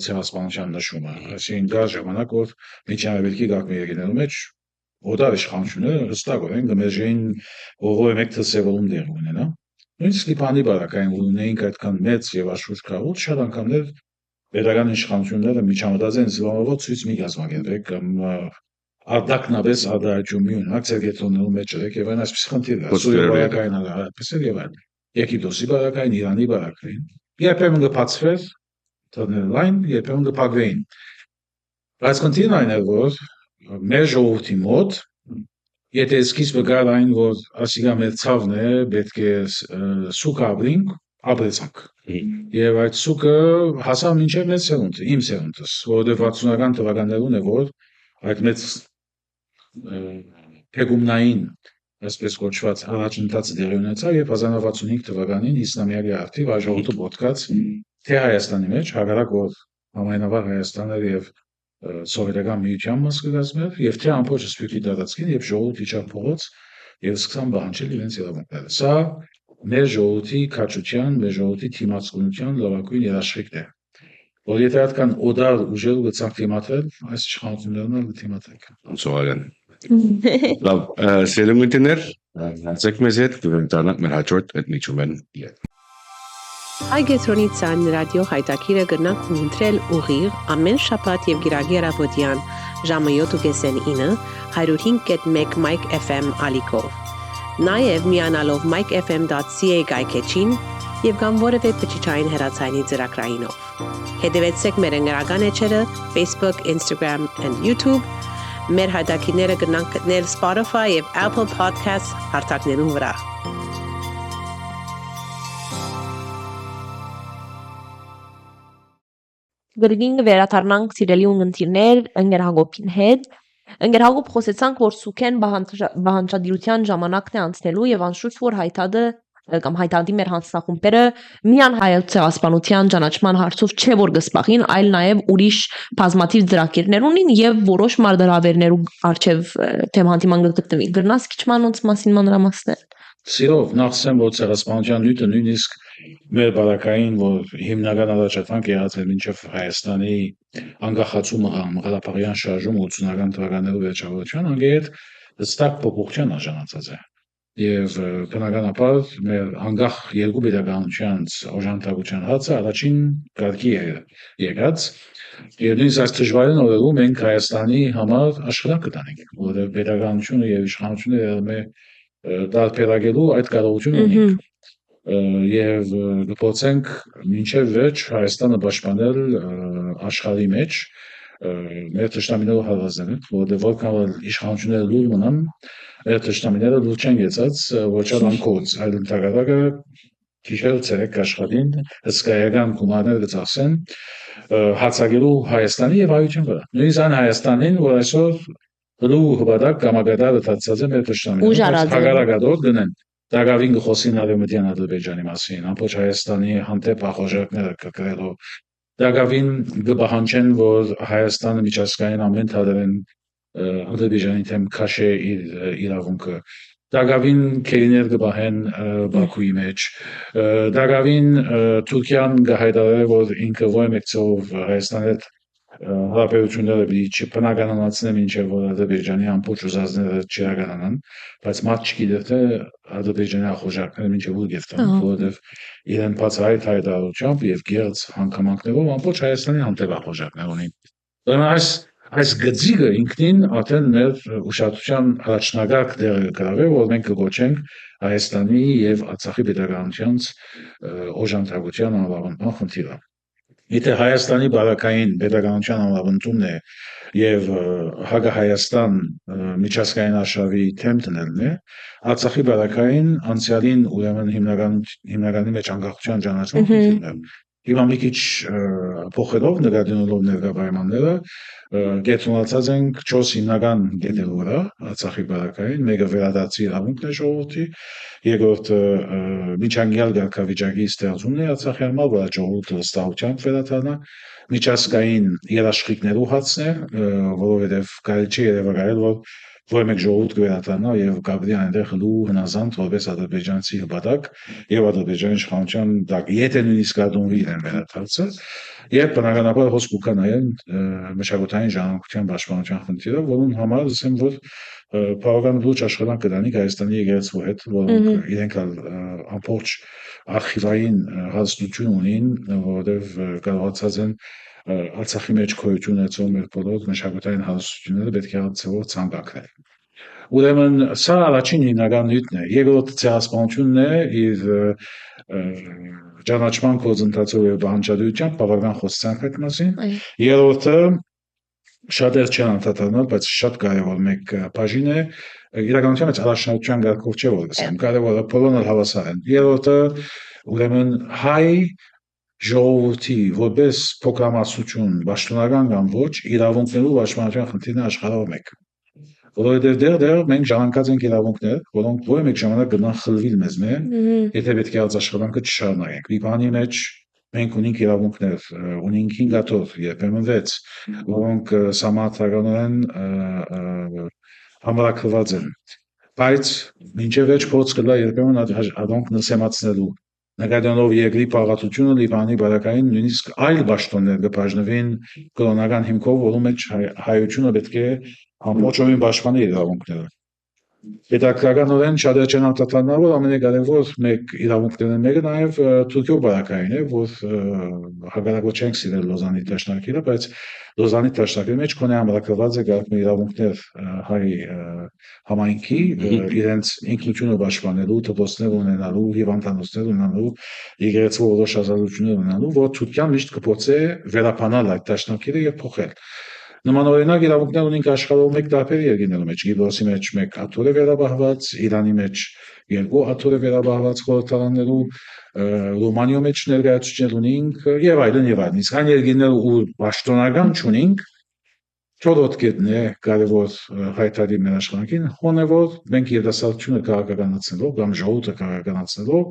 ցեղասպանության նշումը այսինքն կա ժամանակ որ միջավայրի գաղտնի երկիներու մեջ Օդար իշխանությունները հստակորեն գմեժային ողորը մեկ թսևորում դեր ունենա։ Նույնիսկ Լիբանի բարակային ունեինք այդքան մեծ եւ աշխույժ քաղաք, շատ անգամներ պետական իշխանությունները միջամտած են զբաղված ցույց մի կազմակերպել կամ ադակնաբես ադարաճումի ունակ ցերգետոններու մեջ եք եւ այն այսպես խնդիր է։ Սուրիա բարակային այդպես եւ այլն։ Եգիպտոսի բարակային, Իրանի բարակային։ Երբեմն կփածվեր դրանին, երբեմն կփակվեին։ Բայց խնդիրն այն է որ մեր ժողովրդի մոտ եթե սկիզբը գար այն որ ասիգա մեր ցավն է պետք է սուկ ապրենք ապրեցանք եւ այդ սուկը հասավ մինչեւ մեծ սերունդը իմ սերունդս որովհետեւ 60-ական թվականներուն է որ այդ մեծ փեգումնային այսպես կոչված առաջընթացը դեղի ունեցավ եւ 1965 թվականին իսլամիայի ակտիվ ժողովուրդը ոտկած թե Հայաստանի մեջ հակառակ որ համայնավար Հայաստանը եւ Սովետական միության մաս կգազմեր եւ թե ամբողջ սպյութի դարձքին եւ ժողովուրդի իջավ փողոց եւ սկսան բանջել իրենց իրավունքները։ Սա մեր ժողովրդի քաջության, մեր ժողովրդի թիմացկունության լավագույն երաշխիքն է։ Որ եթե այդքան օդար ուժեր ու ցանկ թիմաթել, այս իշխանություններն էլ թիմաթեք։ Անցողական։ Լավ, սերունդիներ, ցեք մեզ հետ դառնանք մեր հաջորդ այդ միջումեն։ Հայ Գետրոնի ցան ռադիո հայտակիրը գտնակ ունտրել ուղիղ ամեն շաբաթ եւ գիրագի առավոտյան ժամը 7:09 105.1 Mike FM ալիքով։ Նաեւ միանալով mikefm.ca գայքեչին եւ կամ որևէ բջջային հեռացայինի ծրագրայինով։ Հետևեցեք մեր ընկերական էջերը Facebook, Instagram and YouTube։ Մեր հայտակիրները գտնանք գտնել Spotify եւ Apple Podcasts հարթակներում վրա։ Գրգին վերաթարնանք սիրելի ունգընտիրներ ընկերհագոպին հետ ընկերհագոպ խոսեցանք որ սուքեն բանջադիրության ժամանակն է անցնելու եւ անշուշտ որ հայտադը կամ հայտադի մեր հանձնախումբերը միան հայոց ցեղասպանության ճանաչման հարցով չէ որ գսպախին այլ նաեւ ուրիշ բազմաթիվ ծրագիրներ ունին եւ որոշ մարդարավերներու արչեւ թեմանտի մանգլտվի գրնաս քիչման ոնց մասին մանրամասնել Սիրով նախսեմ որ ցեղասպանության նյութը նույնիսկ մեր բարակային որ հիմնական առաջադրանք եղած էր մինչև Հայաստանի անկախացումը Ղարաբաղյան շարժումը 80-ական թվականներու վերջավորության անգետ հստակ փոփոխության արժանացած է եւ բնականաբար մեր անկախ երկու պետականության օժանդակության հացը առաջին կարգի է եկած եւ նույնիսկ այս դժվարին օրերում մենք Հայաստանի համար աշխատանք կտանենք որովհետեւ պետականությունը եւ իշխանությունը եղել է դարբերակելու այդ կարողությունը ունենք եւ գործենք մինչեւ վերջ Հայաստանը պաշտպանել աշխարհի մեջ մեր ճշտամիներով հարազատները որովհետեւ որքան իշխանությունները լուր մնան մեր ճշտամիները լուր չեն գեցած ոչ անկոց այլ ընդհանրակը քիչեր ցերեկ աշխատին հսկայական գումարներ գծասեն հացագելու Հայաստանի եւ հայության վրա նույնիսկ այն Հայաստանին որ այսօր լու հբադակ կամագադարը դարձած է մեր ճշտամիները հագարագադոր դնեն Դագավին գխոսին արևմտյան Ադրբեջանի մասին, ամբողջ Հայաստանի հանդեպ ախորժակները կկրելով Դագավին գբահանչեն, որ Հայաստանը միջազգային ամեն թադերեն Ադրբեջանի թեմ քաշե իր իրավունքը Դագավին քերիներ գբահեն Բաքուի մեջ Դագավին Թուրքիան գահայտարարել որ ինքը ոյմեկցով Հայաստանի հետ հարաբերությունները պիտի չբնականացնեն մինչև որ Ադրբեջանի ամբողջ ուզածները չիրականանան, բայց մարդ չգիտեր թե Ադրբեջանի ախորժակները մինչև ուր գեստան, որովհետև իրեն բացահայտ հայտարարությամբ եւ գերց հանգամանքներով ամբողջ Հայաստանի հանդեպ ախորժակներ ունին։ Ուրեմն այս գծիկը ինքնին արդեն մեր ուշադրության առաջնագակ դերը գրավել, որ մենք կգոչենք Հայաստանի եւ Արցախի պետականության օժանդակության անվավանդման խնդիրը։ Եթե Հայաստանի բարակային պետականության անվավանդումն է եւ Հակահայաստան միջազգային արշավի թեմ դնելն է, Արցախի բարակային անցյալին ուրեմն հիմնականի մեջ անկախության ճանաչման խնդիրն է։ Հիմա մի քիչ փոխելով նկատելով ներկա պայմանները գետրոնացած ենք 4 հիմնական գետերու վրա Արցախի բարակային, մեկը վերադարձի իրավունքն է ժողովրդի, երկրորդը միջանկյալ կարգավիճակի ստեղծումն է Արցախի համար, որ ժողովուրդը վստահությամբ վերադառնա, միջազգային երաշխիքներու հացն է, որովհետև կարելի չէ երևակայել, որ որ մեկ ժողովուրդ կվերադառնա եւ կապի այնտեղ լու հնազանդ որպես ադրբեջանցի հպատակ եւ ադրբեջանի իշխանության դակ եթե նույնիսկ ադոնվի իրեն վերադարձը եւ բնականաբար հոսք կա նաեւ մշակութային ժառանգության պաշտպանության խնդիրը որոնց համար ասեմ որ բավական լուրջ աշխատանք կդանի Հայաստանի եկեղեցու հետ որոնք իրենք ամբողջ արխիվային հաստատություն ունին որովհետեւ կարողացած են Արցախի մեջ քոյություն ունեցող մեր բոլոր մշակութային հարստությունները պետք է հացվող ցանկակներ։ Ուրեմն սա առաջին հիմնական նյութն է։ Երկրորդ ցեղասպանությունն է իր ճանաչման գործընթացով եւ բանջարությամբ բավական խոսանք այդ մասին։ Երրորդը շատեր չեն անդրադառնալ, բայց շատ կարևոր մեկ բաժին է իրականության մեջ առաջնահերթության ղեկով չէ որ ասեմ, կարևորը բոլորն հավասար են։ Երրորդը ուրեմն հայ ժողովրդի որպես փոքրամասնություն պաշտոնական կամ ոչ իրավունքներու պաշտպանության խնդիրն աշխարհով մեկ որովհետև դեռ մենք ժառանգած ենք իրավունքներ որոնք ոչ մեկ ժամանակ կգնան խլվել մեզ եթե պետք է աշխատանքը չշարունակենք մի բանի մեջ մենք ունենք իրավունքներ ունենք 5 հատոր երբեմն 6 որոնք համարտականորեն համարակված են բայց մինչև վերջ փորձ կլա երբեմն adonk նսեմացնելու նկատելով երկրի պաղատությունը Լիբանի բարակային նույնիսկ այլ պաշտոններ կբաժնվեն կրոնական հիմքով որոնց մեջ հայությունը պետք է ամբողջովին պաշտպանի իրավունքները Հետաքրքրականորեն շատերը չեն արտահայտանալ, որ ամենակարևոր մեկ իրավունքներն մեկը նաև Թուրքիո բարակային է, որ հակառակորդ չենք սիրել Լոզանի դաշնակիրը, բայց Լոզանի դաշնակիրի մեջ կոնե ամրագրված է գաղտնի իրավունքներ հայ համայնքի իրենց ինքնությունը պաշտպանելու, դպրոցներ ունենալու, հիվանդանոցներ ունենալու, եկեղեցու որոշ ազատություններ ունենալու, որ Թուրքիան միշտ կփորձի վերապանալ այդ դաշնակիրը եւ փոխել։ Նմանօրինակ իրավունքներ ունենք աշխարհում մեկ տարբեր երկրներում մեջ, Կիպրոսի մեջ մեկ աթոռ է վերաբահված, Իրանի մեջ երկու աթոռ է վերաբահված խորհրդարաններու, Ռումանիո մեջ ներկայացուցիչներ ունենք եւ այլն եւ այլն։ Իսկ այն երկրները où պաշտոնական չունենք, չորրորդ կետն է կարևոր հայտարարի մեր աշխատանքին, հոնե որ մենք երիտասարդությունը քաղաքականացնելով կամ ժողովուրդը քաղաքականացնելով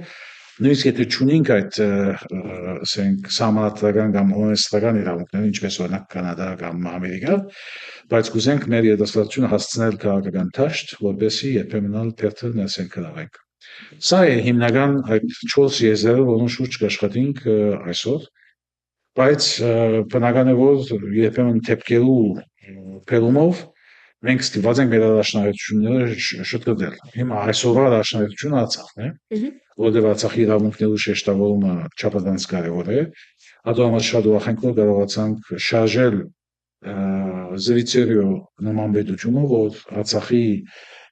նույնիսկ եթե չունենք այդ ասենք համարտական կամ օրենսդրական իրավունքներ, ինչպես օրինակ կանադա կամ ամերիկա, բայց կուզենք մեր երիտասարդությունը հասցնել քաղաքական դաշտ, որպեսզի երբեմն թերթը ներսեն կրավենք։ Սա է հիմնական այդ 4 եզրերը, որոնց շուրջ կաշխատենք այսօր, բայց բնական է որ երբեմն թեփքերու փերումով մենք ստիպված ենք մեր առաջնահերթությունները շտկել։ Հիմա այսօրվա առաջնահերթությունը Արցախն է, որտեղ Արցախի իրավունքներու շեշտավորումը չափազանց կարևոր է։ Ադո համար շատ ուրախ ենք, որ կարողացանք շարժել զրիցերիո նման պետությունը, որ Արցախի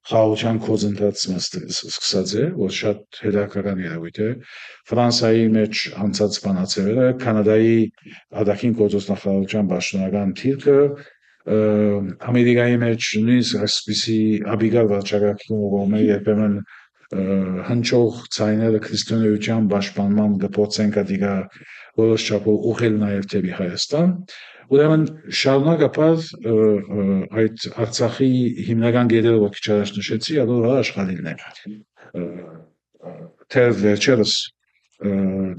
խաղաղության գործընթացը սկսած է, որ շատ հետաքրքրական երևույթ է։ Ֆրանսիայի մեջ անցած բանացևերը, Կանադայի արտաքին գործոստնախարարության պաշտոնական թիրքը, Ամերիկայի մեջ նույնիսկ այսպիսի աբիգալ վարչակարգի կողմը երբեմն հնչող ցայները քրիստոնեության պաշտպանման գործեն կդիգա որոշ չափով ուղղել նաև դեպի Հայաստան։ Ուրեմն շարունակապար այդ Արցախի հիմնական գերերը, որ քիչ առաջ նշեցի, ադոր աշխատելն է։ Թե վերջերս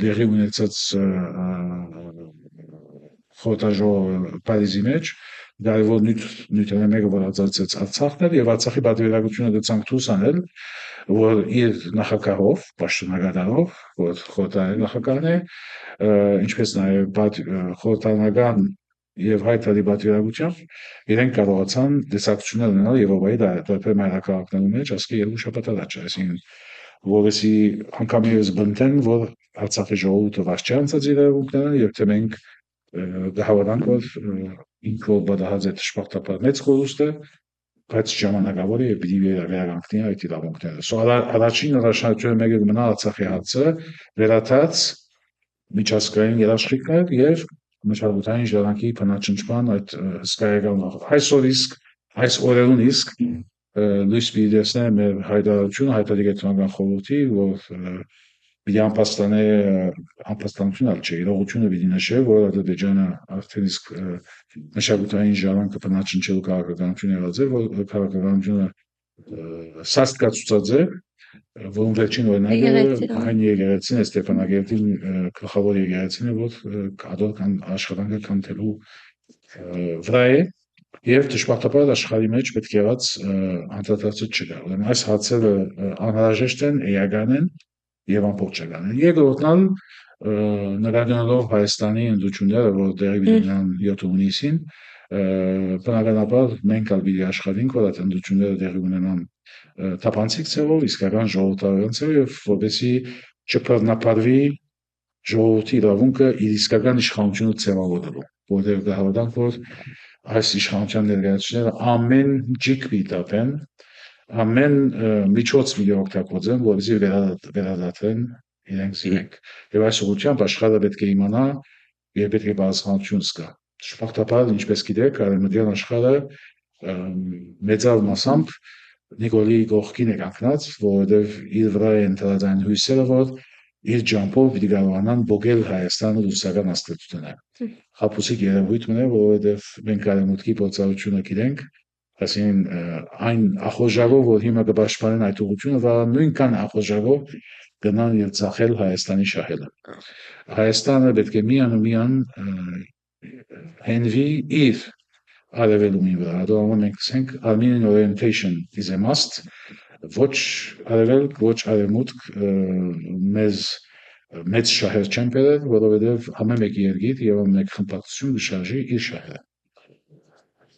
դեղի ունեցած խորհրդաժողովը Փարիզի մեջ կարևոր նյութերը մեկը որ արձակեց Արցախն էր եւ Արցախի պատվիրակությունը դրանք ցույց անել, որ իր նախագահով, պաշտոնականով, որ խորհրդարանի նախագահն է, ինչպես նաեւ խորհրդարանական եւ հայտարարի պատվիրակությամբ իրենք կարողացան դեսակցություններ ունենալ Եվրոպայի տարբեր մայրաքաղաքներում մեջ ասկի երկու շաբաթ առաջ, այսինքն որովհետեւ անգամ եւս բնտեն, որ Արցախի ժողովուրդը վարչի անցած իրավունքները եւ թե մենք գահավանանք որ ինքո բադահած է դժբախտաբար մեծ կորուստ է, բայց ժամանակավոր է եւ պիտի վերականգնի այդ իրավունքները։ Սա առաջին առաջնահերթությունը մեկը կմնա Արցախի հարցը վերաթած միջազգային երաշխիքներ եւ մշակութային ժառանգի բնաճնչման այդ հսկայական այսօր իսկ այս օրերուն իսկ լույս պիտի տեսնե մեր հայտարարությունը հայտարարի կենտրոնական խորհրդի, որ պիտի անպաստանություն ալ չէ, իրողությունը պիտի նշե, որ Ադրբեջանը արդեն իսկ մշակութային ժառանգը բնաճնչելու քաղաքականություն եղած է, որ քաղաքականությունը սաստկացուցած է, որում վերջին օրինակը այն եկեղեցին է Ստեփանագերտին գլխավոր եկեղեցին է, որ ադոր կան աշխատանքը կանթելու վրա է եւ դժբախտաբար աշխարհի մեջ պետք եղած անդրադարձը չկա։ Ուրեմն այս հարցերը անհրաժեշտ են, էական են եւ ամբողջական են։ Երկրորդն նկատելով Հայաստանի ընդդությունները, որ դեղի ունենան 7 հունիսին, բնականաբար մենք ալբիդի աշխատենք, որ այդ ընդդությունները դեղի ունենան թափանցիկ ձևով, իսկական ժողովրդավարական ձևով եւ որպեսզի չբռնապարվի ժողովրդի իրավունքը իր իսկական իշխանությունը ձևավորելու, որտեղ գահավանանք, որ այս իշխանության ներկայացուցիչները ամեն ջիկ պիտապեն, ամեն միջոց մի օգտագործեն, որպեսզի վերադարձեն իրենք զինենք։ Եվ այս ուղղությամբ աշխարհը պետք է իմանա եւ պետք է բացահայտություն զգա։ Դժբախտաբար, ինչպես գիտեք, արևմտյան աշխարհը մեծավ մասամբ Նիկոլի կողքին է կանգնած, որովհետև իր վրա է ընտրած այն հույսերը, որ իր ջամփով պիտի կարողանան բոգել Հայաստանը ռուսական աստվածությունը։ Հապուսիկ երևույթ մնա, որովհետև մենք արևմուտքի փորձառությունը գիտենք, այսինքն այն ախորժակով, որ հիմա կպաշտպանեն այդ ուղղությունը, վաղ նույնքան ախորժակով գնան եւ ցախել Հայաստանի շահելը։ Հայաստանը պետք է միան հենվի իր արևելումի վրա, դրանով մենք ասենք Armenian orientation is a must, ոչ արևելք, ոչ արևմուտք մեծ շահեր չեն բերել, որովհետև ամեն մեկ երկիր եւ ամեն մեկ խմբակցություն կշարժի իր շահերը։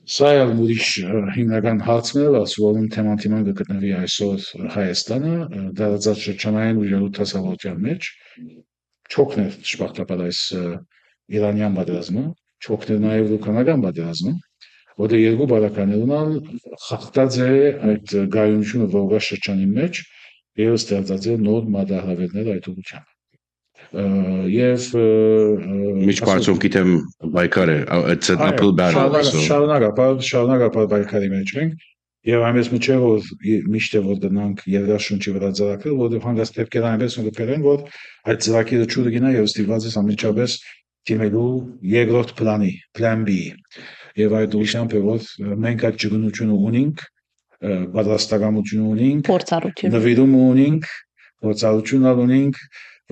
Սա էլ ուրիշ հիմնական հարցն է, որում թեման կգտնվի այսօր Հայաստանը, դարձած շրջանային ուժերու տասավորության մեջ, չոքներ շպախտապար այս իրանյան պատերազմը, չոքներ նաև ուկրանական պատերազմը, որը երկու բարականերունալ խախտած է այդ գայունությունը որգա շրջանի մեջ եւ ստեղծած է նոր մատահրավերներ այդ ուղղությամբ։ Եվ Միջպարտում գիտեմ բայկար է, it's an uphill battle. Շարունակապար բայկարի մեջ ենք եւ այնպես միջև որ միշտ որ դնանք երկաշունչի վրա ծրագրել, որովհետեւ հանգած դեպքեր այնպես ու կերեն, որ այդ ծրագիրը ճուր գինա եւ ստիպված է ամենջապես դիմելու երկրորդ պլանի, plan B։ Եվ այդ ուղղությամբ է որ մենք այդ ճգնությունը ունենք, պատրաստակամություն ունենք, Փորձառություն։ նվիրում ունենք, փորձառություն ունենք,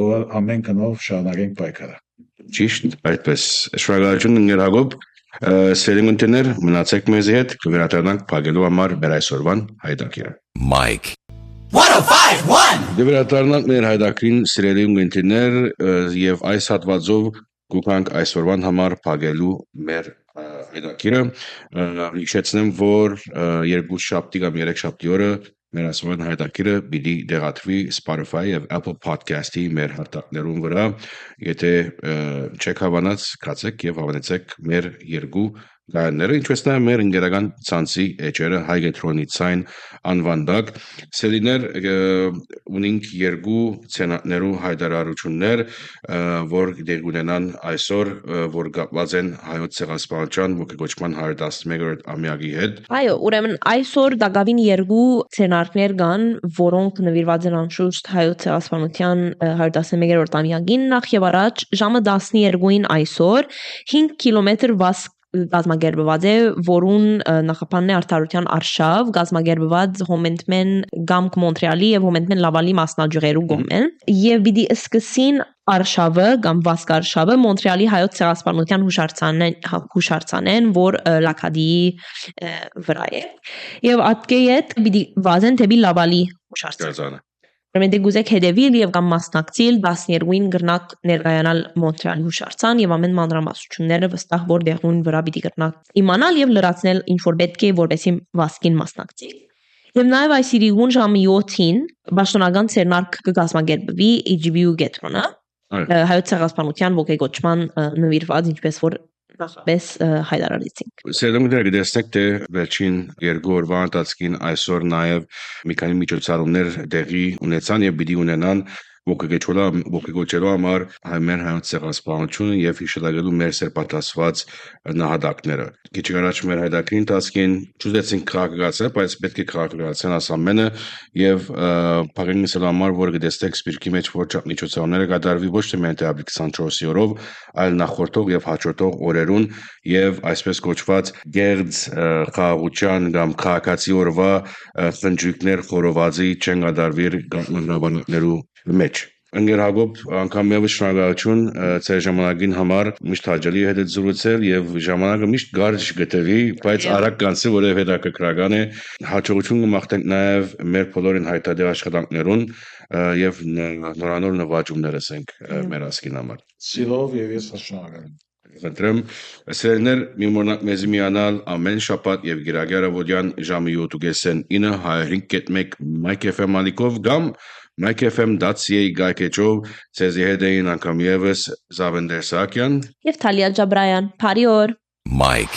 որ ամեն կնով շարունակենք պայքարը։ Ճիշտ, այդպես։ Շնորհակալություն ընկեր Հակոբ, սիրելի ընկերներ, մնացեք մեզի հետ, կվերադառնանք փակելու համար մեր այսօրվան հայտակիրը։ Mike. Կվերադառնանք մեր հայտակիրին, սիրելի ընկերներ, եւ այս հատվածով կուքանք այսօրվան համար փակելու մեր հայտակիրը։ Հիշեցնեմ, որ երկու շաբթի կամ երեք շաբթի օրը մեր այսօրվան հայտակիրը պիտի դեղատվի Spotify եւ Apple Podcast-ի մեր հարտակներուն վրա, եթե չեք հավանած, կացեք եւ հավանեցեք մեր երկու գայանները, ինչպես նաև մեր ընկերական ցանցի էջերը Հայգետրոնի ցայն անվանդակ սելիներ ունենք երկու ցենատներու հայտարարություններ, որ դեր ունենան այսօր, որ կապված են հայոց ցեղասպանության ողջունման 111-րդ ամյակի հետ։ Այո, ուրեմն այսօր դակավին երկու ցենարներ կան, որոնք նվիրված են անշուշտ հայոց ցեղասպանության 111-րդ ամյակին, նախ եւ առաջ ժամը 12-ին այսօր 5 կիլոմետր վազք գազագերբված է, որուն նախապանն է Արդարության արշավ, գազագերբված Հոմենտմեն Գամք Մոնտրեալի եւ Հոմենտմեն Լավալի մասնաճյուղերու գոմեն, եւ պիտի սկսին արշավը կամ վազք արշավը Մոնտրեալի հայոց ցեղասպանության հուշարձանեն, որ Լաքադիի վրա է։ Եվ ատկեյետ պիտի վազեն դեպի Լավալի հուշարձանը։ Ուրեմն գուզեք հետևել եւ կամ մասնակցել 12-ին գրնակ ներկայանալ Մոնտրեալի հուշարձան եւ ամեն մանրամասնությունները վստահ որ դեղուն վրա պիտի գրնակ իմանալ եւ լրացնել ինչ որ պետք է որպեսզի վասկին մասնակցի։ Եվ նաեւ այս իրիգուն ժամի 7-ին պաշտոնական ցերնարկ կգազմագերբվի HBU գետրոնը հայոց ցեղասպանության ողջունման նվիրված ինչպես որ նախապես հայտարարեցինք։ Սերդոմները գտեսնեք թե վերջին երկու օրվա ընթացքին այսօր նաև մի քանի միջոցառումներ դեղի ունեցան եւ պիտի ունենան ողջունելու համար մեր հայոց ցեղասպանությունը եւ հիշատակելու մեր սերպատասված նահատակները։ Քիչ առաջ մեր հայտակրի ընթացքին ճուզեցինք քաղաքացիացնել, բայց պետք է քաղաքացիացնել ասամենը եւ փակենիսել համար որ գտեսնեք սպիրկի մեջ որ միջոցառումները կատարվի ոչ թե միայն ապրիլ 24-ի օրով, այլ նախորդող եւ հաջորդող օրերուն եւ այսպես կոչված գերձ խաղաղության կամ քաղաքացի օրվա խնջույքներ խորովածի չեն կատարվի գանձնաբաններու մեջ։ Ընկեր Հակոբ, անգամ եւս շնորհակալություն ձեր ժամանակին համար, միշտ հաջելի հետ զրուցել եւ ժամանակը միշտ կարճ գտվի, բայց արագ կանցի, որովհետեւ հետաքրքրական է։ Հաջողություն կմաղթենք նաեւ մեր բոլորին հայտարարի աշխատանքներուն եւ նորանոր նվաճումներս ենք մեր ասկին համար։ Սիրով եւ ես շնորհակալ եմ։ Խնդրեմ, սերներ մի մոնակ մեզ միանալ ամեն շաբաթ եւ գիրագի առավոտյան ժամը 7:09 105.1 Mike FM ալիքով կամ MikeFM.ca գայքեջով ցեզի հետ էին անգամ եւս Զավենդեր Սահակյան Եվ Թալիա Ջաբրայան, Փարի օր։ Mike.